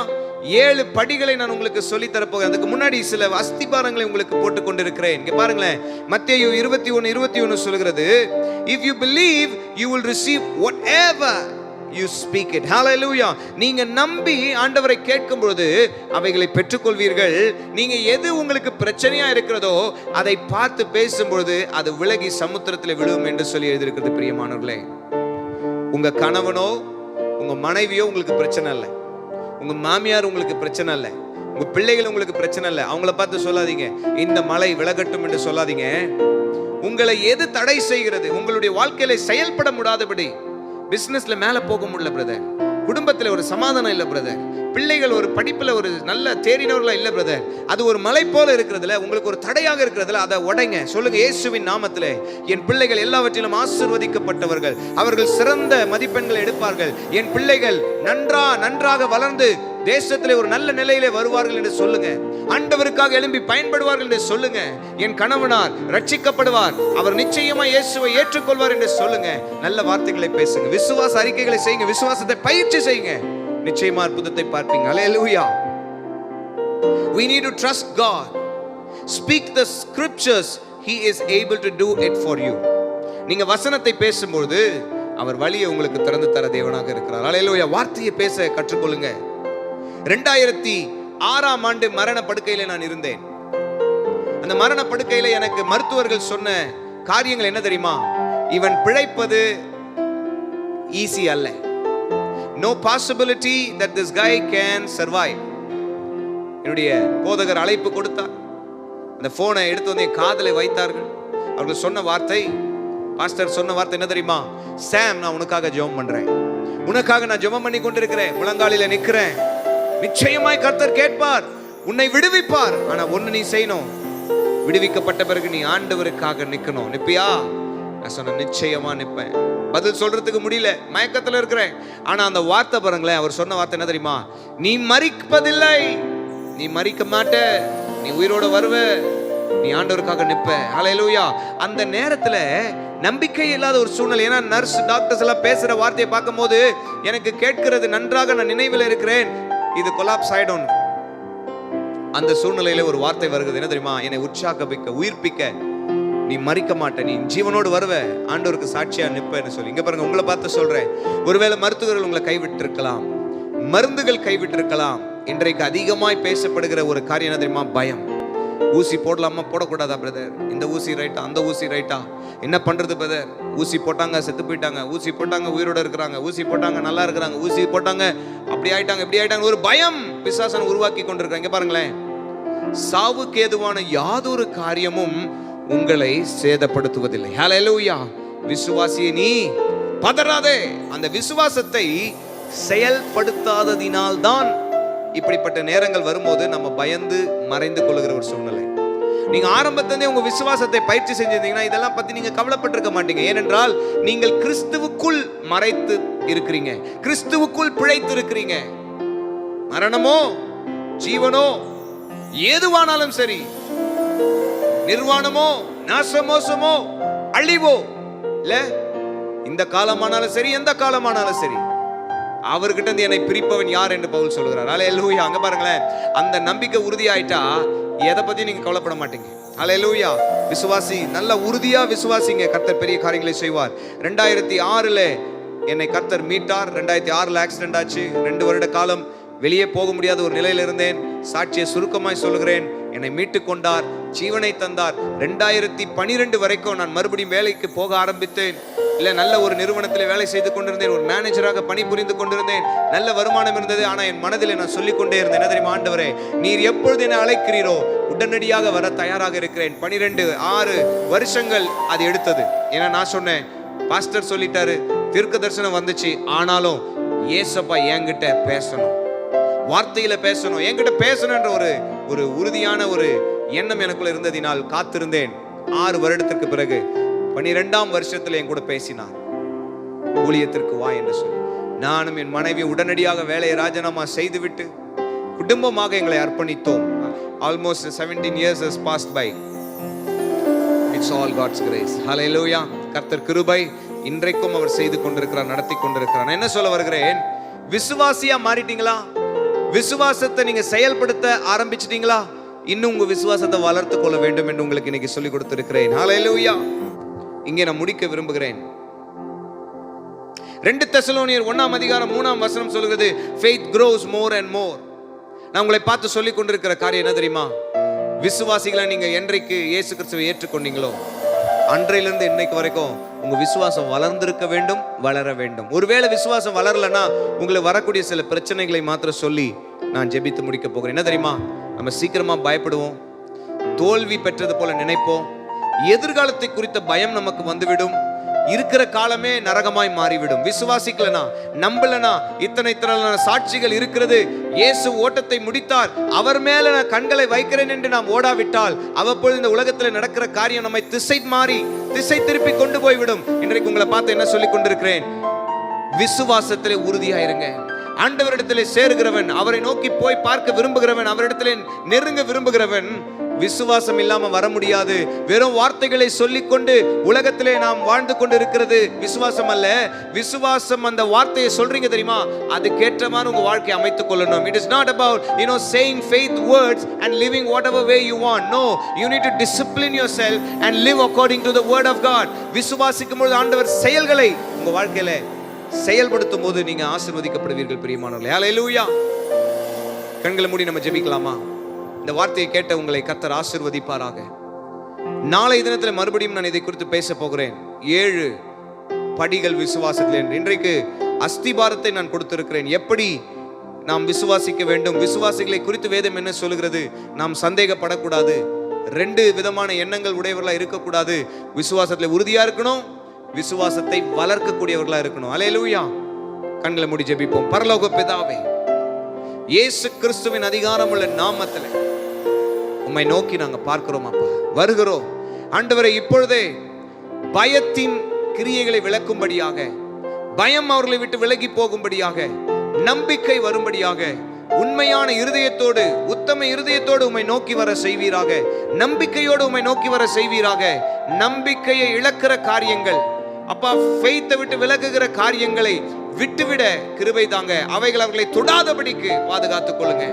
7 படிகளை நான் உங்களுக்கு சொல்லி தரப்போகிறேன். அதுக்கு முன்னாடி சில அஸ்திபாரங்களை உங்களுக்கு போட்டு கொண்டிருக்கிறேன். இங்க பாருங்களேன், மத்தேயு 21:21 சொல்கிறது, if you believe you will receive whatever you speak it. Hallelujah. நீங்க நம்பி ஆண்டவரை கேட்கும் பொழுது அவைகளை பெற்றுக்கொள்வீர்கள். நீங்க எது உங்களுக்கு பிரச்சனையா இருக்கிறதோ அதை பார்த்து பேசும்பொழுது அது விலகி சமுத்திரத்தில் விழுவும் என்று சொல்லி எழுதியிருக்கிறது. பிரியமானவர்களே, உங்க கணவனோ உங்க மனைவியோ உங்களுக்கு பிரச்சனை இல்லை, உங்க மாமியார் உங்களுக்கு பிரச்சனை இல்லை, உங்க பிள்ளைகள் உங்களுக்கு பிரச்சனை இல்லை. அவங்கள பார்த்து சொல்லாதீங்க இந்த மலை விலகட்டும் என்று சொல்லாதீங்க. உங்களை எது தடை செய்கிறது? உங்களுடைய வாழ்க்கையில செயல்பட முடியாதபடி, பிசினஸ்ல மேல போக முடியல பிரதர், குடும்பத்துல ஒரு சமாதானம் இல்ல பிரதர், பிள்ளைகள் ஒரு படிப்புல ஒரு நல்ல தேறினவர்களா இல்ல பிரதர், அது ஒரு மலை போல இருக்கிறதுல உங்களுக்கு ஒரு தடையாக இருக்கிறதுல அதை உடைங்க. சொல்லுங்க, இயேசுவின் நாமத்திலே என் பிள்ளைகள் எல்லாவற்றிலும் ஆசீர்வதிக்கப்பட்டவர்கள், அவர்கள் சிறந்த மதிப்பெண்களை எடுப்பார்கள், என் பிள்ளைகள் நன்றாக வளர்ந்து தேசத்திலே ஒரு நல்ல நிலையிலே வருவார்கள் என்று சொல்லுங்க. ஆண்டவருக்காக எழும்பி பயன்படுவார்கள் என்று சொல்லுங்க. என் கணவனார் ரட்சிக்கப்படுவார், அவர் நிச்சயமா இயேசுவை ஏற்றுக்கொள்வார் என்று சொல்லுங்க. நல்ல வார்த்தைகளை பேசுங்க, விசுவாச அறிக்கைகளை செய்யுங்க, விசுவாசத்தை பயிற்சி செய்யுங்க, நிச்சயமா அற்புதத்தை பார்ப்பீங்க. ஹல்லேலூயா. We need to trust God. Speak the scriptures, he is able to do it for you. நீங்க வசனத்தை பேசும்போது அவர் வழியை உங்களுக்கு திறந்து தர தேவனாக இருக்கிறார். ஹல்லேலூயா. வார்த்தையை பேச கற்றுக்கொள்ளுங்க. 2006ஆம் ஆண்டு மரண படுக்கையில நான் இருந்தேன். அந்த மரண படுக்கையில எனக்கு மருத்துவர்கள் சொன்ன காரியங்கள் என்ன தெரியுமா? இவன் பிழைப்பது ஈஸி அல்ல. No possibility that this guy can survive. என்னுடைய போதகர் அழைப்பு கொடுத்தார். அந்த போனை எடுத்து வந்து காதலை வைத்தார்கள். அவர்கள் சொன்ன வார்த்தை, பாஸ்டர் சொன்ன வார்த்தை என்ன தெரியுமா? சாம், நான் உனக்காக ஜெபம் பண்றேன், உனக்காக நான் ஜெபம் பண்ணி கொண்டிருக்கிறேன், முழங்காலில நிக்கிறேன், நிச்சயமாய் கர்த்தர் கேட்பார், உன்னை விடுவிப்பார். ஆனா ஒண்ணு நீ செய்யணும், விடுவிக்கப்பட்ட பிறகு நீ ஆண்டவருக்காக நிக்கணும். நிப்பியா? நான் சொன்ன நிச்சயமா நிப்பேன். பதில் சொல்றதுக்கு முடியல, மயக்கத்துல இருக்கிறேன். ஆனா அந்த வார்த்தை பாருங்களேன், அவர் சொன்ன வார்த்தை என்ன தெரியுமா? நீ மரிப்பதில்லை, நீ மரிக்க மாட்ட, நீ உயிரோட வருவ, நீ ஆண்டவருக்காக நிப்ப. ஹல்லேலூயா. அந்த நேரத்துல நம்பிக்கை இல்லாத ஒரு சூழ்நிலை. ஏன்னா நர்ஸ் டாக்டர்ஸ் எல்லாம் பேசுற வார்த்தையை பார்க்கும்போது எனக்கு கேட்கிறது நன்றாக நான் நினைவில் இருக்கிறேன், இது கொலாப்ஸ் ஆயிடும். அந்த சூழ்நிலையில ஒரு வார்த்தை வருகிறது, என்ன தெரியுமா? என்னை உற்சாகப்பிக்க, உயிர்ப்பிக்க, நீ மரிக்க மாட்ட, நீ ஜீவனோடு வருவ, ஆண்டவருக்கு சாட்சியா நிப்பன்னு சொல்லி. இங்க பாருங்க, உங்களை பார்த்து சொல்றேன், ஒருவேளை மருத்துவர்கள் உங்களை கைவிட்டு இருக்கலாம், மருந்துகள் கைவிட்டு இருக்கலாம். இன்றைக்கு அதிகமாய் பேசப்படுகிற ஒரு காரியம் என்ன தெரியுமா? பயம். ஊசி போடலாமா போடக்கூடாதா பிரதர்? இந்த ஊசி ரைட்டா, அந்த ஊசி ரைட்டா, என்ன பண்றது பிரதர்? ஊசி போட்டாங்க செத்து போயிட்டாங்க, ஊசி போட்டாங்க உயிரோட இருக்கிறாங்க, ஊசி போட்டாங்க நல்லா இருக்கிறாங்க, ஊசி போட்டாங்க அப்படி ஆயிட்டாங்க இப்படி ஆயிட்டாங்க. ஒரு பயம் பிசாசன் உருவாக்கி கொண்டிருக்காங்க. இங்க பாருங்களேன், சாவுக்கு ஏதுவான யாதொரு காரியமும் உங்களை சேதப்படுத்துவதில்லை. ஹல்லேலூயா. விசுவாசியே நீ பதறாதே. அந்த விசுவாசத்தை செயல்படுத்தாததினால் தான் இப்படிப்பட்ட நேரங்கள் வரும்போது நம்ம பயந்து மறைந்து கொள்ளுகிற ஒரு சூழ்நிலை. நீங்க ஆரம்பத்திலே உங்க விசுவாசத்தை பயிற்சி செஞ்சிருந்தீங்கன்னா இதெல்லாம் பத்தி நீங்க கவலைப்பட்டிருக்க மாட்டீங்க. ஏனென்றால் நீங்கள் கிறிஸ்துவுக்குள் மறைத்து இருக்கிறீங்க, கிறிஸ்துவுக்குள் பிழைத்து இருக்கிறீங்க. மரணமோ ஜீவனோ ஏதுவானாலும் சரி, நிர்வாணமோ நாசமோசமோ அழிவோ இல்ல, இந்த காலமானாலும் சரி எந்த காலமானாலும் சரி, அவர்கிட்ட இருந்து என்னை பிரிப்பவன் யார் என்று பவுல் சொல்கிறார். ஹல்லேலூயா. அங்க பாருங்களேன், அந்த நம்பிக்கை உறுதியாயிட்டா எதை பத்தி நீங்க கவலைப்பட மாட்டீங்க. ஹல்லேலூயா. விசுவாசி, நல்ல உறுதியா விசுவாசிங்க, கர்த்தர் பெரிய காரியங்களை செய்வார். 2006 என்னை கர்த்தர் மீட்டார். 2006 ஆக்சிடென்ட் ஆச்சு. 2 வருட காலம் வெளியே போக முடியாத ஒரு நிலையில் இருந்தேன். சாட்சியை சுருக்கமாய் சொல்கிறேன், என்னை மீட்டு கொண்டார், ஜீவனை தந்தார். 2012 வரைக்கும் நான் மறுபடியும் வேலைக்கு போக ஆரம்பித்தேன். இல்லை, நல்ல ஒரு நிறுவனத்தில் வேலை செய்து கொண்டிருந்தேன், ஒரு மேனேஜராக பணிபுரிந்து கொண்டிருந்தேன், நல்ல வருமானம் இருந்தது. ஆனால் என் மனதில் நான் சொல்லிக் கொண்டே இருந்தேன், என்ன தெரியுமா? ஆண்டவரே, நீர் எப்பொழுது என்னை அழைக்கிறீரோ உடனடியாக வர தயாராக இருக்கிறேன். 12-6 வருஷங்கள் அது எடுத்தது. ஏன்னா நான் சொன்னேன், பாஸ்டர் சொல்லிட்டாரு, தீர்க்க தரிசனம் வந்துச்சு, ஆனாலும் ஏசப்பா என்கிட்ட பேசணும், வார்த்தையில பேசணும், என்கிட்ட பேசணும் என்ற ஒரு உறுதியான ஒரு எண்ணம் எனக்குள்ள இருந்ததினால் காத்திருந்தேன். 6 வருடத்திற்கு பிறகு 12ஆம் வருஷத்துல என் கூட பேசினார், ஊழியத்திற்கு வா என்று சொல்லி. நானும் என் மனைவி உடனடியாக வேலையை ராஜினாமா செய்துவிட்டு குடும்பமாக எங்களை அர்ப்பணித்தோம். Almost 17 years has passed by. It's all God's grace. Hallelujah. கர்த்தர் கிருபை இன்றைக்கும் அவர் செய்து கொண்டிருக்கிறார், நடத்தி கொண்டிருக்கிறார். நான் என்ன சொல்ல வருகிறேன்? விசுவாசியா மாறிட்டீங்களா? விசுவாசத்தை நீங்க செயல்படுத்த ஆரம்பிச்சிட்டீங்களா? இன்னும் உங்க விசுவாசத்தை வளர்த்து கொள்ள வேண்டும் என்று உங்களுக்கு இன்னைக்கு சொல்லி கொடுத்திருக்கிறேன். ஹல்லேலூயா. இங்கே நான் முடிக்க விரும்புகிறேன். 2 தெசலோனியர் 1:3 சொல்கிறது, faith grows more and more. நான் உங்களை பார்த்து சொல்லி கொண்டிருக்கிற காரியம் என்ன தெரியுமா? விசுவாசிகளை நீங்க என்றைக்கு இயேசு கிறிஸ்துவை ஏற்றுக்கொண்டீங்களோ அன்றையிலிருந்து இன்னைக்கு வரைக்கும் உங்க விசுவாசம் வளர்ந்திருக்க வேண்டும், வளர வேண்டும். ஒருவேளை விசுவாசம் வளரலன்னா உங்களுக்கு வரக்கூடிய சில பிரச்சனைகளை மாத்திரம் சொல்லி நான் ஜெபித்து முடிக்க போகிறேன். என்ன தெரியுமா? நம்ம சீக்கிரமா பயப்படுவோம், தோல்வி பெற்றது போல நினைப்போம், எதிர்காலத்தை குறித்த பயம் நமக்கு வந்துவிடும், இருக்கிற காலமே நரகமாய் மாறிவிடும். விசுவாசிக்கலனா, நம்பலனா, இத்தனை சாட்சிகள் இருக்கிறது, இயேசு ஓட்டத்தை முடித்தார், அவர் மேல நான் கண்களை வைக்கிறேன் என்று நாம் ஓடாவிட்டால் அவ்வப்பொழுது இந்த உலகத்தில் நடக்கிற காரியம் நம்மை திசை திருப்பி கொண்டு போய்விடும். இன்றைக்கு உங்களை பார்த்து என்ன சொல்லிக் கொண்டிருக்கிறேன்? விசுவாசத்திலே உறுதியாயிருங்க. ஆண்டவரிடத்திலே சேருகிறவன், அவரை நோக்கி போய் பார்க்க விரும்புகிறவன், அவரிடத்திலே நெருங்க விரும்புகிறவன் விசுவாசம் இல்லாம வர முடியாது. வெறும் வார்த்தைகளை சொல்லிக்கொண்டு உலகத்திலே நாம் வாழ்ந்து கொண்டு இருக்கிறது விசுவாசம் அல்ல. விசுவாசம் அந்த வார்த்தையை சொல்றீங்க தெரியுமா, அதுக்கேற்றமான உங்க வாழ்க்கையை அமைத்துக் கொள்ளணும். It is not about saying faith words and living whatever way you want. No, you need to discipline yourself and live according to the word of God. விசுவாசிக்கும் போது ஆண்டவர் செயல்களை உங்க வாழ்க்கையில செயல்படுத்தும் போது நீங்க ஆசீர்வதிக்கப்படுவீர்கள் பிரியமானவர்களே. ஹல்லேலூயா. கண்களை மூடி நம்ம ஜெபிக்கலாமா? இந்த வார்த்தையை கேட்ட உங்களை கர்த்தர் ஆசீர்வதிப்பாராக. நாளை தினத்தில் மறுபடியும் நான் இதை குறித்து பேச போகிறேன். 7 படிகள் விசுவாசத்தில் என்று. இன்றைக்கு அஸ்திபாரத்தை நான் கொடுத்திருக்கிறேன். எப்படி நாம் விசுவாசிக்க வேண்டும், விசுவாசிகளை குறித்து வேதம் என்ன சொல்லுகிறது, நாம் சந்தேகப்படக்கூடாது, 2 விதமான எண்ணங்கள் உடையவர்களா இருக்கக்கூடாது, விசுவாசத்தில் உறுதியா இருக்கணும், விசுவாசத்தை வளர்க்கக்கூடியவர்களா இருக்கணும். அல்லேலூயா. கண்களை மூடி ஜெபிப்போம். பரலோக பிதாவே, இயேசு கிறிஸ்துவின் அதிகாரமுள்ள நாமத்தில் உம்மை நோக்கி நாங்க பார்க்கிறோம் அப்பா, வருகிறோம் ஆண்டவரே. இப்பொழுதே பயத்தின் கிரியைகளை விளக்கும்படியாக, பயம் அவர்களை விட்டு விலகி போகும்படியாக, நம்பிக்கை வரும்படியாக, உண்மையான இருதயத்தோடு, உத்தம இருதயத்தோடு உம்மை நோக்கி வர செய்வீராக, நம்பிக்கையோடு உம்மை நோக்கி வர செய்வீராக. நம்பிக்கையை இழக்கிற காரியங்கள் அப்பா, ஃபெய்த்தை விட்டு விலகுகிற காரியங்களை விட்டுவிட கிருபை தாங்க. அவைகள் அவர்களை தொடாதபடிக்கு பாதுகாத்துக் கொள்ளுங்க.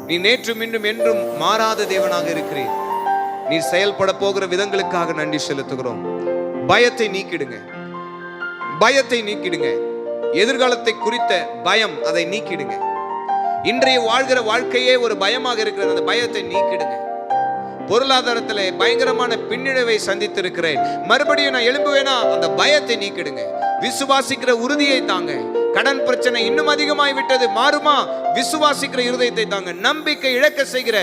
நீ நேற்றும் இன்றும் என்றும் மாறாத தேவனாக இருக்கிறீர். நீ செயல்பட போகிற விதங்களுக்காக நன்றி செலுத்துகிறோம். பயத்தை நீக்கிடுங்க, பயத்தை நீக்கிடுங்க. எதிர்காலத்தை குறித்த பயம், அதை நீக்கிடுங்க. இன்றைய வாழ்கிற வாழ்க்கையே ஒரு பயமாக இருக்கிறது, அந்த பயத்தை நீக்கிடுங்க. பொருளாதாரத்தில் பயங்கரமான பின்னடைவை சந்தித்திருக்கிறேன், மறுபடியும் நான் எழும்புவேனா, அந்த பயத்தை நீக்கிடுங்க. விசுவாசிக்கிற உறுதியை தாங்க. கடன் பிரச்சனை இன்னும் அதிகமாய் விட்டது, மாறுமா, விசுவாசிக்கிற இருதயத்தை தாங்க. நம்பிக்கை இழக்க செய்கிற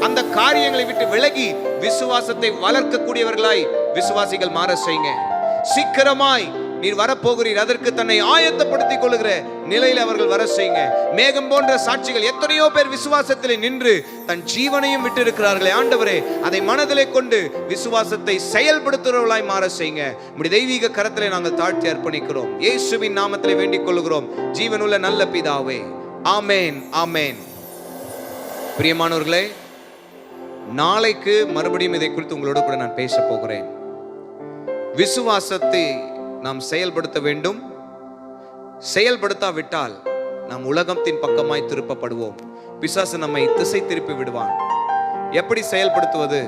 அந்த காரியங்களை விட்டு விலகி விசுவாசத்தை வளர்க்கக்கூடியவர்களாய் விசுவாசிகள் மாற செய்யுங்க. சீக்கிரமாய் நீர் வரப்போகிறீர், அதற்கு தன்னை ஆயத்தப்படுத்திக் கொள்ளுகிற நிலையில் அவர்கள் வர செய்யுங்க. மேகம் போன்ற சாட்சிகள் எத்தனையோ பேர் விசுவாசத்தில் நின்று தன் ஜீவனையும் விட்டு இருக்கிறார்களே ஆண்டவரே, அதை மனதிலே கொண்டு விசுவாசத்தை செயல்படுத்துகிறவர்களாய் மாற செய்யுங்க. உம்முடைய தெய்வீக கரத்திலே நாங்கள் தாழ்த்தி அர்ப்பணிக்கிறோம். இயேசுவின் நாமத்திலே வேண்டிக் கொள்கிறோம் ஜீவனுள்ள நல்ல பிதாவே, ஆமேன், ஆமேன். பிரியமானவர்களே, நாளைக்கு மறுபடியும் இதை குறித்து உங்களோடு கூட நான் பேச போகிறேன். விசுவாசத்தை நாம் செயல்படுத்த வேண்டும். செயல்படுத்தாவிட்டால் நாம் உலகத்தின் பக்கமாய் திருப்பப்படுவோம். பிசாசு நம்மை திசை திருப்பி விடுவான். எப்படி செயல்படுத்துவது,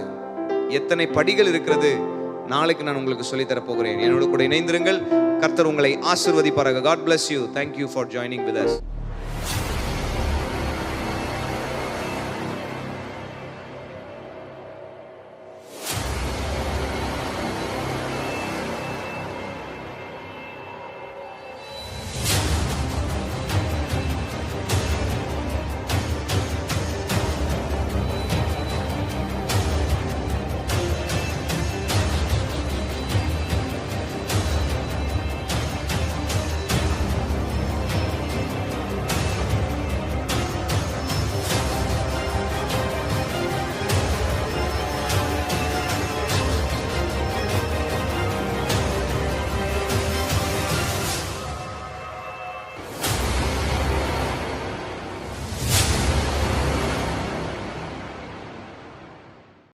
எத்தனை படிகள் இருக்கிறது, நாளைக்கு நான் உங்களுக்கு சொல்லித் தரப் போகிறேன். என்னோடு கூட இணைந்திருங்கள். கர்த்தர் உங்களை ஆசீர்வதிப்பாராக. God bless you. Thank you for joining with us.